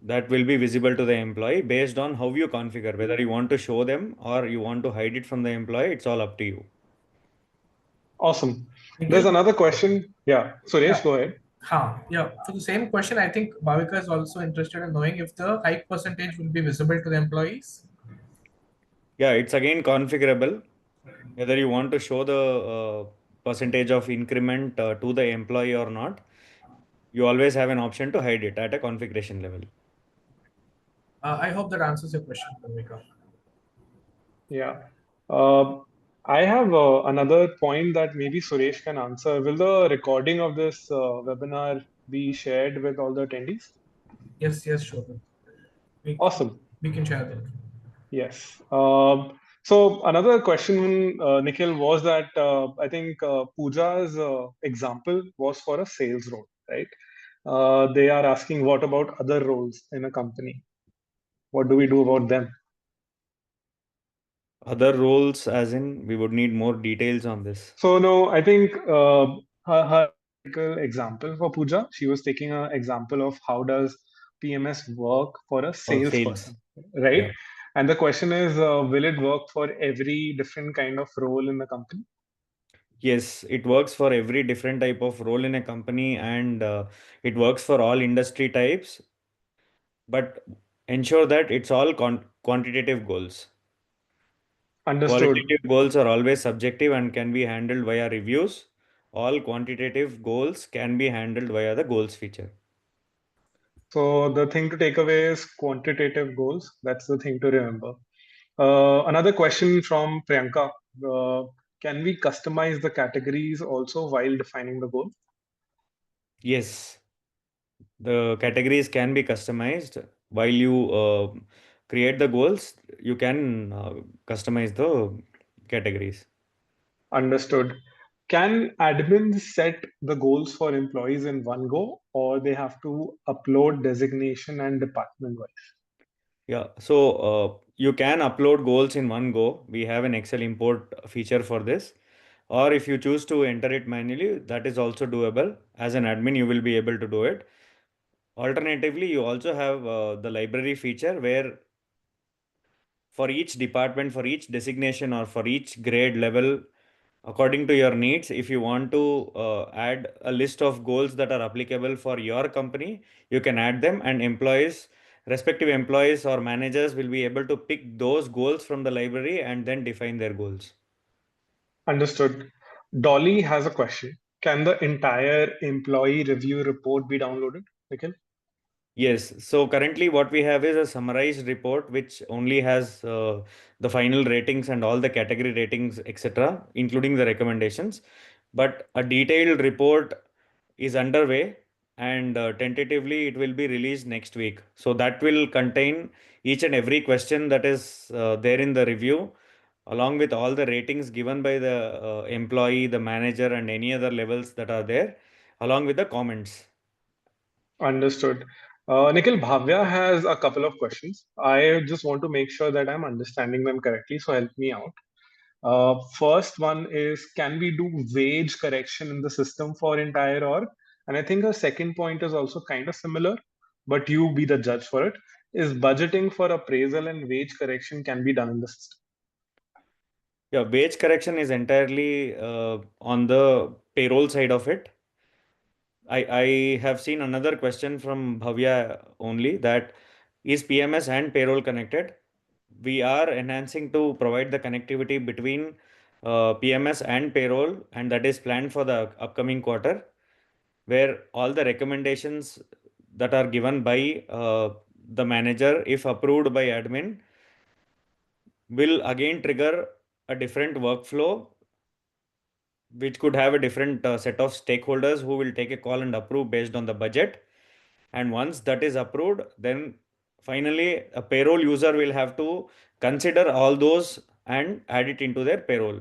that will be visible to the employee based on how you configure. Whether you want to show them or you want to hide it from the employee, it's all up to you. Awesome. There's Nikhil? another question. Yeah, Suresh, Yeah. go ahead. Yeah. For the same question, I think Bhavika is also interested in knowing if the hike percentage will be visible to the employees. Yeah, it's again configurable. Whether you want to show the percentage of increment to the employee or not, you always have an option to hide it at a configuration level. I hope that answers your question, Bhavika. Yeah. Uh, I have another point that maybe Suresh can answer. Will the recording of this webinar be shared with all the attendees? Yes, sure. We, Awesome. we can share that. Yes. So another question, Nikhil, was that I think Pooja's example was for a sales role, right? They are asking what about other roles in a company? What do we do about them? Other roles, as in, we would need more details on this. So no, I think her example for Pooja, she was taking an example of how does PMS work for a Or sales. salesperson, right? Yeah. And the question is, will it work for every different kind of role in the company? Yes, it works for every different type of role in a company and it works for all industry types, but ensure that it's all quantitative goals. Understood. Qualitative goals are always subjective and can be handled via reviews. All quantitative goals can be handled via the goals feature. So the thing to take away is quantitative goals. That's the thing to remember. Another question from Priyanka. Uh, can we customize the categories also while defining the goal? Yes, the categories can be customized while you create the goals. You can customize the categories. Understood. Can admins set the goals for employees in one go, or they have to upload designation and department wise? Yeah, so you can upload goals in one go. We have an Excel import feature for this. Or if you choose to enter it manually, that is also doable. As an admin, you will be able to do it. Alternatively, you also have the library feature where for each department, for each designation, or for each grade level, according to your needs, if you want to add a list of goals that are applicable for your company, you can add them, and respective employees or managers will be able to pick those goals from the library and then define their goals. Understood. Dolly has a question. Can the entire employee review report be downloaded, Nikhil? Yes, so currently what we have is a summarized report which only has the final ratings and all the category ratings, etc., including the recommendations. But a detailed report is underway, and tentatively it will be released next week. So that will contain each and every question that is there in the review, along with all the ratings given by the employee, the manager, and any other levels that are there, along with the comments. Understood. Nikhil, Bhavya has a couple of questions. I just want to make sure that I'm understanding them correctly, so help me out. First one is, can we do wage correction in the system for entire org? And I think the second point is also kind of similar, but you be the judge for it. Is budgeting for appraisal and wage correction can be done in the system? Yeah, wage correction is entirely on the payroll side of it. I have seen another question from Bhavya only, that is PMS and payroll connected? We are enhancing to provide the connectivity between PMS and payroll, and that is planned for the upcoming quarter, where all the recommendations that are given by the manager, if approved by admin, will again trigger a different workflow which could have a different set of stakeholders who will take a call and approve based on the budget. And once that is approved, then finally a payroll user will have to consider all those and add it into their payroll.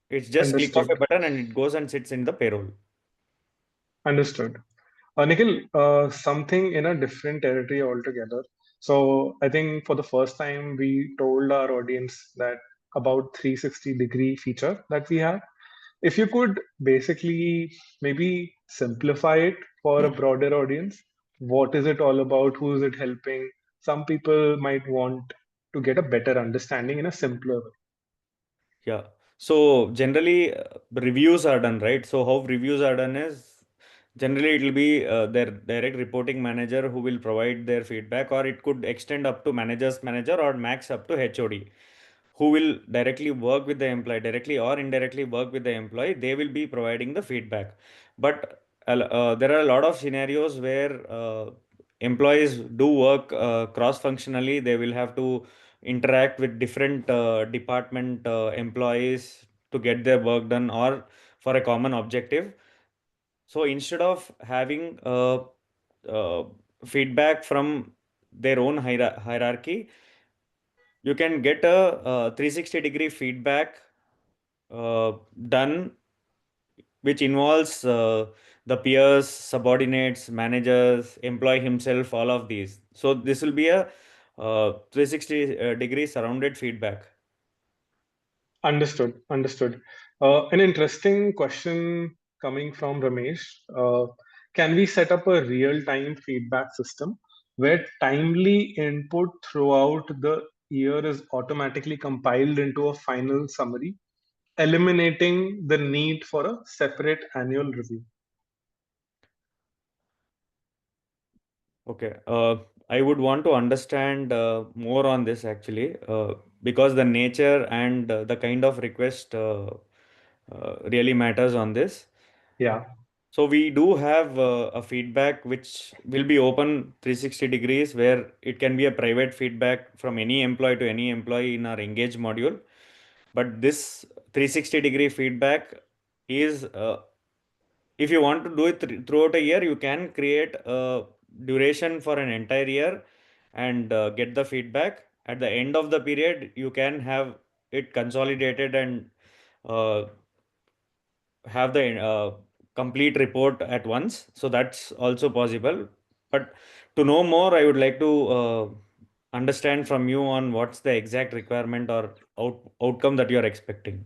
It's just click of a Understood. button and it goes and sits in the payroll. Understood. Nikhil, something in a different territory altogether. So I think for the first time we told our audience that about 360-degree feature that we have. If you could basically maybe simplify it for a broader audience, what is it all about? Who is it helping? Some people might want to get a better understanding in a simpler way. Yeah. So generally reviews are done, right? So how reviews are done is generally it will be their direct reporting manager who will provide their feedback, or it could extend up to manager's manager or max up to HOD, who will directly work with the employee, directly or indirectly work with the employee. They will be providing the feedback. But there are a lot of scenarios where employees do work cross functionally. They will have to interact with different department employees to get their work done or for a common objective. So instead of having uh, feedback from their own hierarchy, you can get a, 360-degree feedback uh, done, which involves the peers, subordinates, managers, employee himself, all of these. So this will be a 360-degree surrounded feedback. Understood. Understood. An interesting question coming from Ramesh. Can we set up a real-time feedback system where timely input throughout the year is automatically compiled into a final summary, eliminating the need for a separate annual review? Okay. I would want to understand more on this actually, because the nature and the kind of request really matters on this. Yeah. So we do have a feedback which will be open 360 degrees, where it can be a private feedback from any employee to any employee in our engage module. But this 360-degree feedback is, if you want to do it throughout a year, you can create a duration for an entire year and get the feedback. At the end of the period, you can have it consolidated and uh, have the complete report at once. So that's also possible. But to know more, I would like to understand from you on what's the exact requirement or outcome that you're expecting.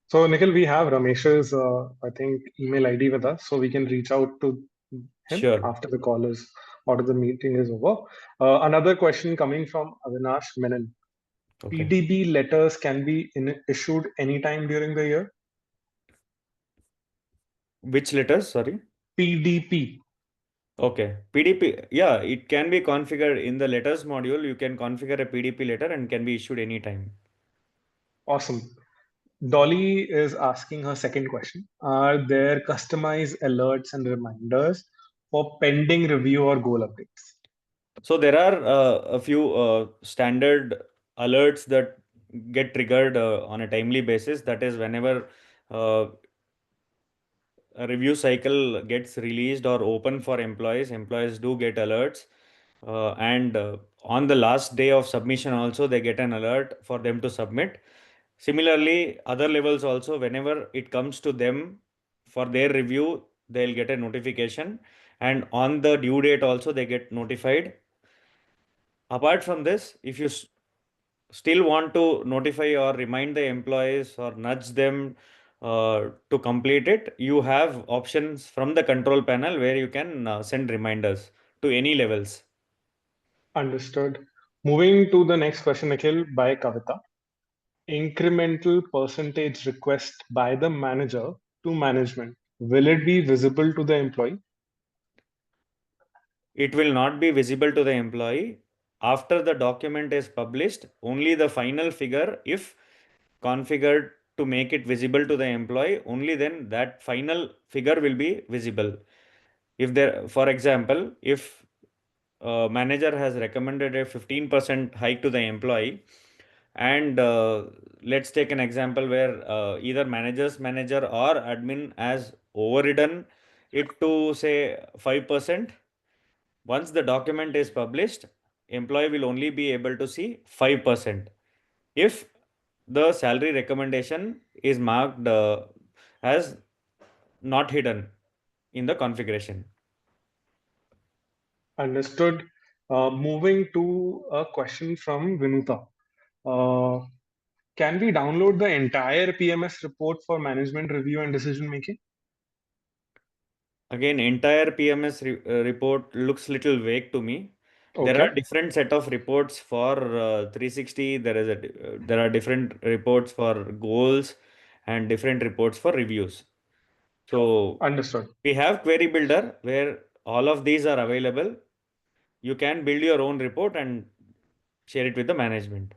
So, Nikhil, we have Ramesh's, I think, email ID with us, so we can reach out to him Sure. after the call is or the meeting is over. Another question coming from Avinash Menon. Okay. PDB letters can be issued anytime during the year. Which letters? Sorry. PDP. Okay. PDP. Yeah, it can be configured in the letters module. You can configure a PDP letter and can be issued anytime. Awesome. Dolly is asking her second question. Are there customized alerts and reminders for pending review or goal updates? So there are a few standard alerts that get triggered on a timely basis. That is whenever uh, a review cycle gets released or open for employees, employees do get alerts. And on the last day of submission also, they get an alert for them to submit. Similarly, other levels also, whenever it comes to them for their review, they'll get a notification. And on the due date also, they get notified. Apart from this, if you still want to notify or remind the employees or nudge them to complete it, you have options from the control panel where you can send reminders to any levels. Understood. Moving to the next question, Nikhil, by Kavita. Incremental percentage request by the manager to management. Will it be visible to the employee? It will not be visible to the employee. After the document is published, only the final figure, if configured to make it visible to the employee, only then that final figure will be visible. If there, for example, if manager has recommended a 15% hike to the employee, and let's take an example where either manager's manager or admin has overridden it to say 5%. Once the document is published, employee will only be able to see 5%. If the salary recommendation is marked as not hidden in the configuration. Understood. Moving to a question from Vinuta. Can we download the entire PMS report for management review and decision making? Again, entire PMS report looks little vague to me. There are Okay, different set of reports for 360. There are different reports for goals and different reports for reviews. So understood. we have Query Builder where all of these are available. You can build your own report and share it with the management.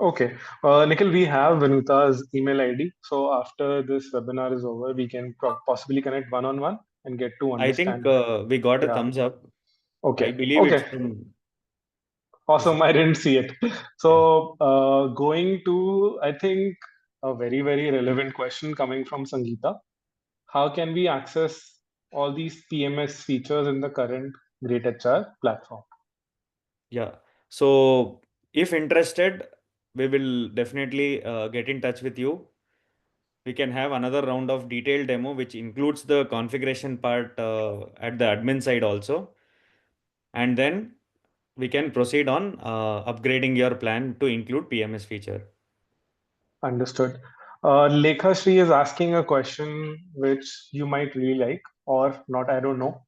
Okay, Nikhil, we have Vinuta's email ID. So after this webinar is over, we can possibly connect one on one and get to I think understand. we got a Yeah. thumbs up. I Okay. believe it's Okay. from. Awesome. I didn't see it. So going to, I think, a very, very relevant question coming from Sangeeta. How can we access all these PMS features in the current greytHR platform? Yeah. So if interested, we will definitely get in touch with you. We can have another round of detailed demo, which includes the configuration part at the admin side also. And then we can proceed on upgrading your plan to include PMS feature. Understood. Lekha Shri is asking a question which you might really like or not, I don't know.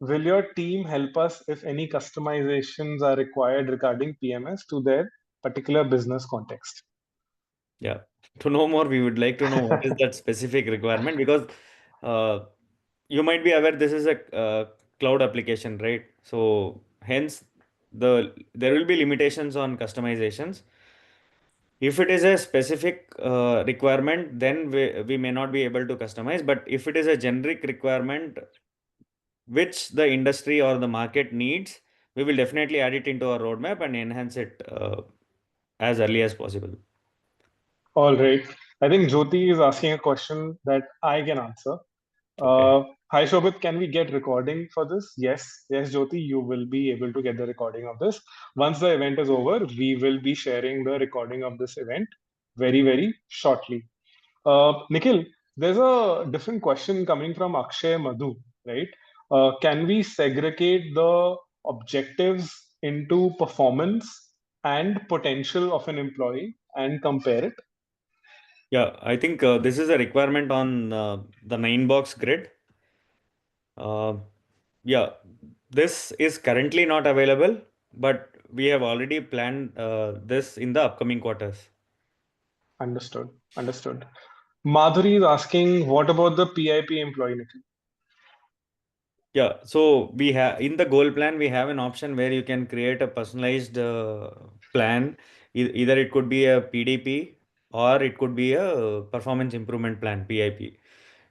Will your team help us if any customizations are required regarding PMS to their particular business context? Yeah. To know more, we would like to know what is that specific requirement, because uh, you might be aware this is a cloud application, right? So hence there will be limitations on customizations. If it is a specific requirement, then we may not be able to customize. But if it is a generic requirement which the industry or the market needs, we will definitely add it into our roadmap and enhance it as early as possible. All right. I think Jyoti is asking a question that I can answer. Okay. Hi Shobit, can we get recording for this? Yes, yes, Jyoti, you will be able to get the recording of this. Once the event is over, we will be sharing the recording of this event very, very shortly. Nikhil, There's a different question coming from Akshay Madhu, right? Can we segregate the objectives into performance and potential of an employee and compare it? Yeah, I think this is a requirement on the 9-box grid. Uh, yeah, this is currently not available, but we have already planned this in the upcoming quarters. Understood. Understood. Madhuri is asking, what about the PIP employee, Nikhil? Yeah, so we have in the goal plan, we have an option where you can create a personalized plan. Either it could be a PDP or it could be a performance improvement plan, PIP.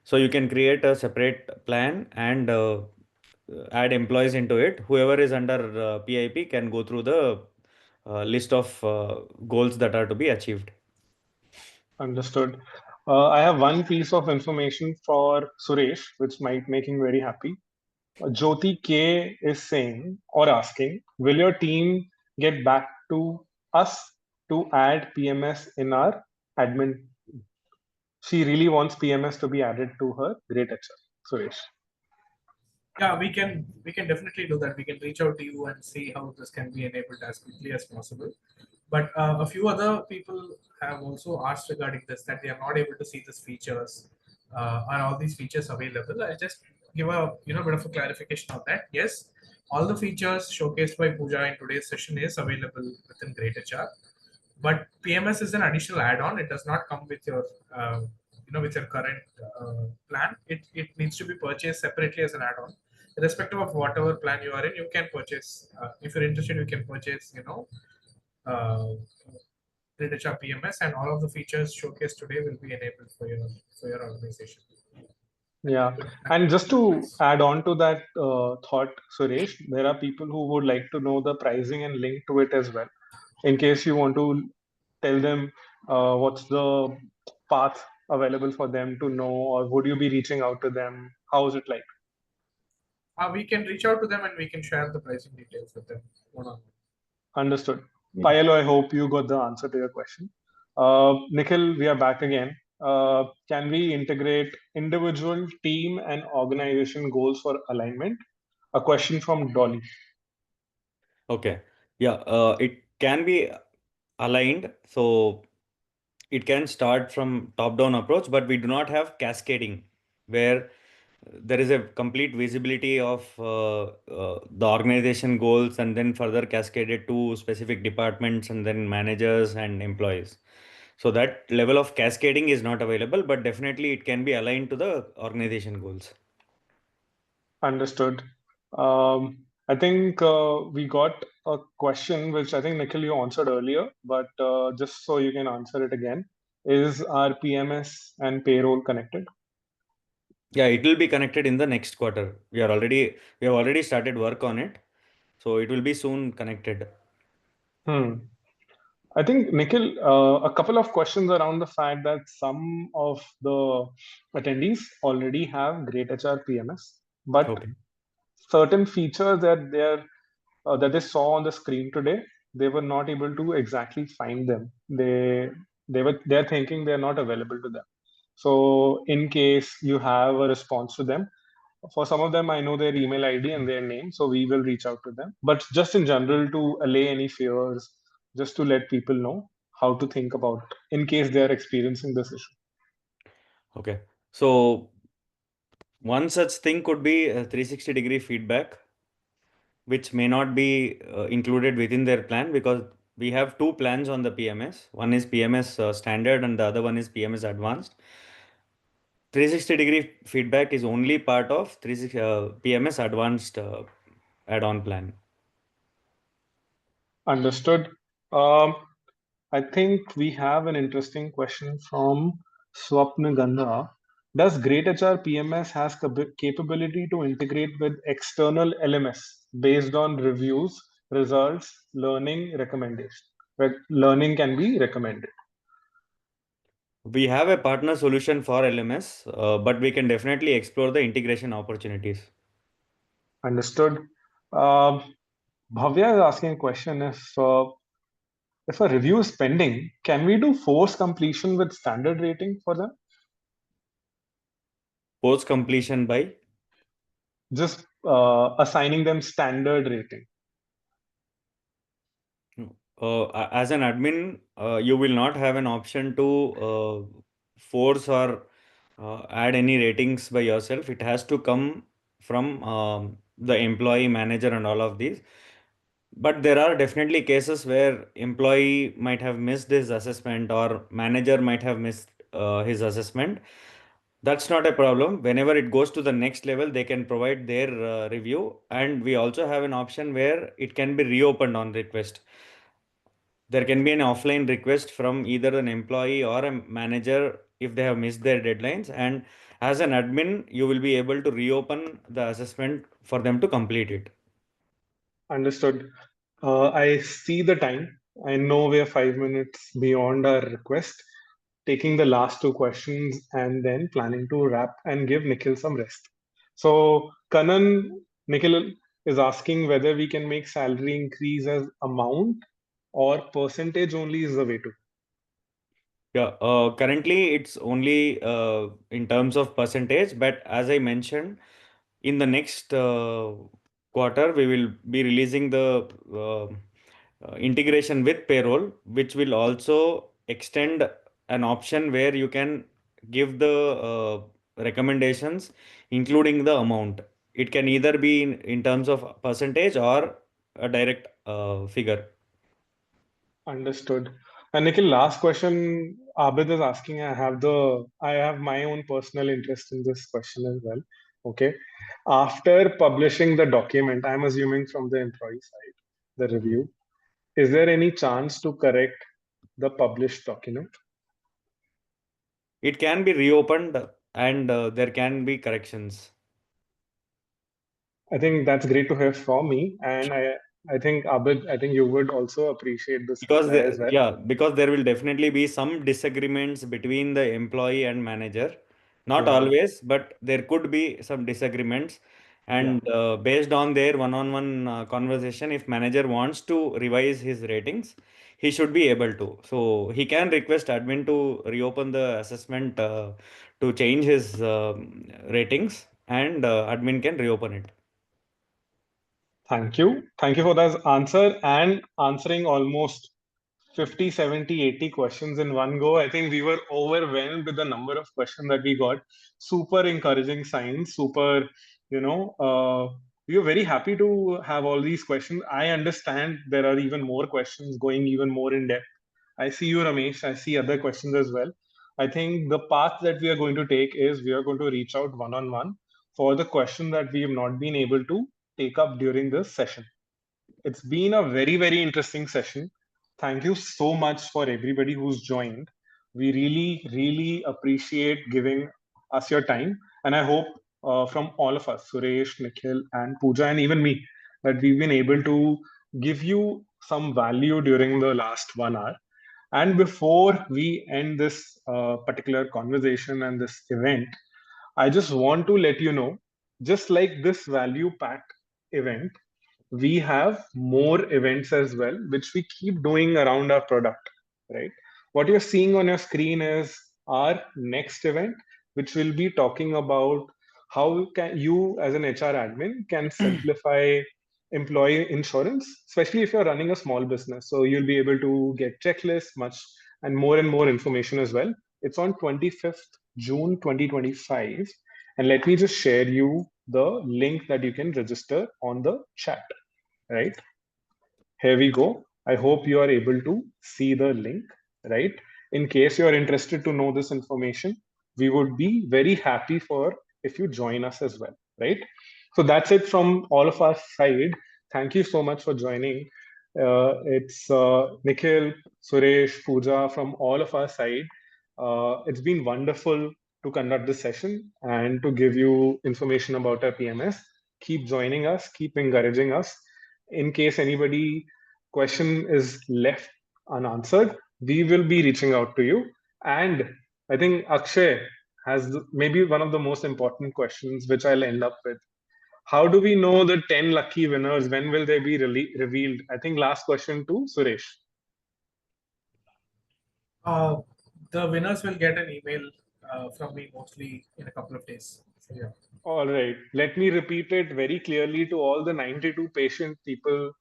So you can create a separate plan and add employees into it. Whoever is under PIP can go through the list of goals that are to be achieved. Understood. I have one piece of information for Suresh, which might make him very happy. Jyoti K is saying or asking, will your team get back to us to add PMS in our admin? She really wants PMS to be added to her greytHR. Suresh. Yeah, we can definitely do that. We can reach out to you and see how this can be enabled as quickly as possible. But a few other people have also asked regarding this, that they are not able to see these features. Are all these features available? I just give a bit of a clarification on that. Yes, all the features showcased by Pooja in today's session is available within greytHR. But PMS is an additional add-on. It does not come with your with your current plan. It needs to be purchased separately as an add-on. Irrespective of whatever plan you are in, you can purchase. If you're interested, you can purchase. greytHR PMS, and all of the features showcased today will be enabled for your organization. Yeah, and just to add on to that thought, Suresh, there are people who would like to know the pricing and link to it as well. In case you want to tell them what's the path available for them to know, or would you be reaching out to them? How is it like? We can reach out to them and we can share the pricing details with them one-on-one. Understood. Payalo, I hope you got the answer to your question. Nikhil, we are back again. Can we integrate individual, team, and organization goals for alignment? A question from Dolly. Okay. Yeah, it can be aligned. So it can start from top-down approach, but we do not have cascading where there is a complete visibility of the organization goals and then further cascaded to specific departments and then managers and employees. So that level of cascading is not available, but definitely it can be aligned to the organization goals. Understood. I think we got a question which I think Nikhil you answered earlier, but just so you can answer it again, is our PMS and payroll connected? Yeah, it will be connected in the next quarter. We have already started work on it, so it will be soon connected. I think, Nikhil, a couple of questions around the fact that some of the attendees already have greytHR PMS, but Okay. certain features that they saw on the screen today, they were not able to exactly find them. They're thinking they're not available to them. So in case you have a response to them, for some of them I know their email ID and their name, so we will reach out to them. But just in general, to allay any fears, just to let people know how to think about in case they are experiencing this issue. Okay. So one such thing could be a 360-degree feedback, which may not be included within their plan because we have two plans on the PMS. One is PMS standard and the other one is PMS advanced. 360-degree feedback is only part of PMS advanced add-on plan. Understood. I think we have an interesting question from Swapna Gandha. Does greytHR PMS has capability to integrate with external LMS based on reviews, results, learning, recommendation? Where learning can be recommended. We have a partner solution for LMS, but we can definitely explore the integration opportunities. Understood. Bhavya is asking a question, if a review is pending, can we do force completion with standard rating for them? Post completion by? Just assigning them standard rating. As an admin, you will not have an option to force or add any ratings by yourself. It has to come from the employee, manager, and all of these. But there are definitely cases where employee might have missed his assessment or manager might have missed his assessment. That's not a problem. Whenever it goes to the next level, they can provide their review. And we also have an option where it can be reopened on request. There can be an offline request from either an employee or a manager if they have missed their deadlines. And as an admin, you will be able to reopen the assessment for them to complete it. Understood. I see the time. I know we are 5 minutes beyond our request. Taking the last two questions and then planning to wrap and give Nikhil some rest. So, Kanan, Nikhil is asking whether we can make salary increase as amount or percentage only is the way to. Yeah, currently it's only in terms of percentage, but as I mentioned, in the next quarter, we will be releasing the integration with payroll, which will also extend an option where you can give the recommendations, including the amount. It can either be in terms of percentage or a direct figure. Understood. And Nikhil, last question Abid is asking. I have my own personal interest in this question as well. Okay. After publishing the document, I'm assuming from the employee side, the review, is there any chance to correct the published document? It can be reopened and there can be corrections. I think that's great to hear from me. And I think Abid, I think you would also appreciate this Because reply as well. because there will definitely be some disagreements between the employee and manager. Not Yeah. always, but there could be some disagreements. And based on their one-on-one conversation, if manager wants to revise his ratings, he should be able to. So he can request admin to reopen the assessment to change his ratings, and admin can reopen it. Thank you. Thank you for that answer and answering almost 50, 70, 80 questions in one go. I think we were overwhelmed with the number of questions that we got. Super encouraging signs, we are very happy to have all these questions. I understand there are even more questions going even more in depth. I see you, Ramesh. I see other questions as well. I think the path that we are going to take is we are going to reach out one on one for the question that we have not been able to take up during this session. It's been a very, very interesting session. Thank you so much for everybody who's joined. We really, really appreciate giving us your time. And I hope from all of us, Suresh, Nikhil, and Pooja, and even me, that we've been able to give you some value during the last 1 hour. And before we end this particular conversation and this event, I just want to let you know, just like this value packed event, we have more events as well, which we keep doing around our product, right? What you're seeing on your screen is our next event, which will be talking about how can you as an HR admin can simplify employee insurance, especially if you're running a small business. So you'll be able to get checklists, much and more information as well. It's on 25th June 2025. And let me just share you the link that you can register on the chat, right? Here we go. I hope you are able to see the link, right? In case you are interested to know this information, we would be very happy for if you join us as well, right? So that's it from all of our side. Thank you so much for joining. It's Nikhil, Suresh, Pooja from all of our side. It's been wonderful to conduct this session and to give you information about our PMS. Keep joining us, keep encouraging us. In case anybody question is left unanswered, we will be reaching out to you. And I think Akshay has maybe one of the most important questions, which I'll end up with. How do we know the 10 lucky winners? When will they be revealed? I think last question to Suresh. The winners will get an email from me mostly in a couple of days. Yeah. All right. Let me repeat it very clearly to all the 92 patient people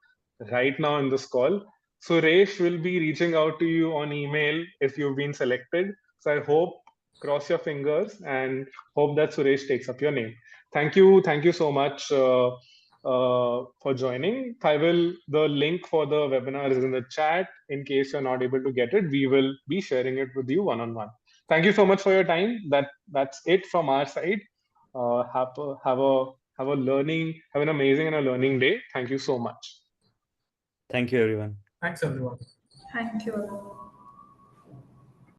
right now in this call. Suresh will be reaching out to you on email if you've been selected. So I hope, cross your fingers, and hope that Suresh takes up your name. Thank you. Thank you so much for joining. The link for the webinar is in the chat. In case you're not able to get it, we will be sharing it with you one-on-one. Thank you so much for your time. That's it from our side. Have an amazing and a learning day. Thank you so much. Thank you, everyone. Thanks, everyone. Thank you.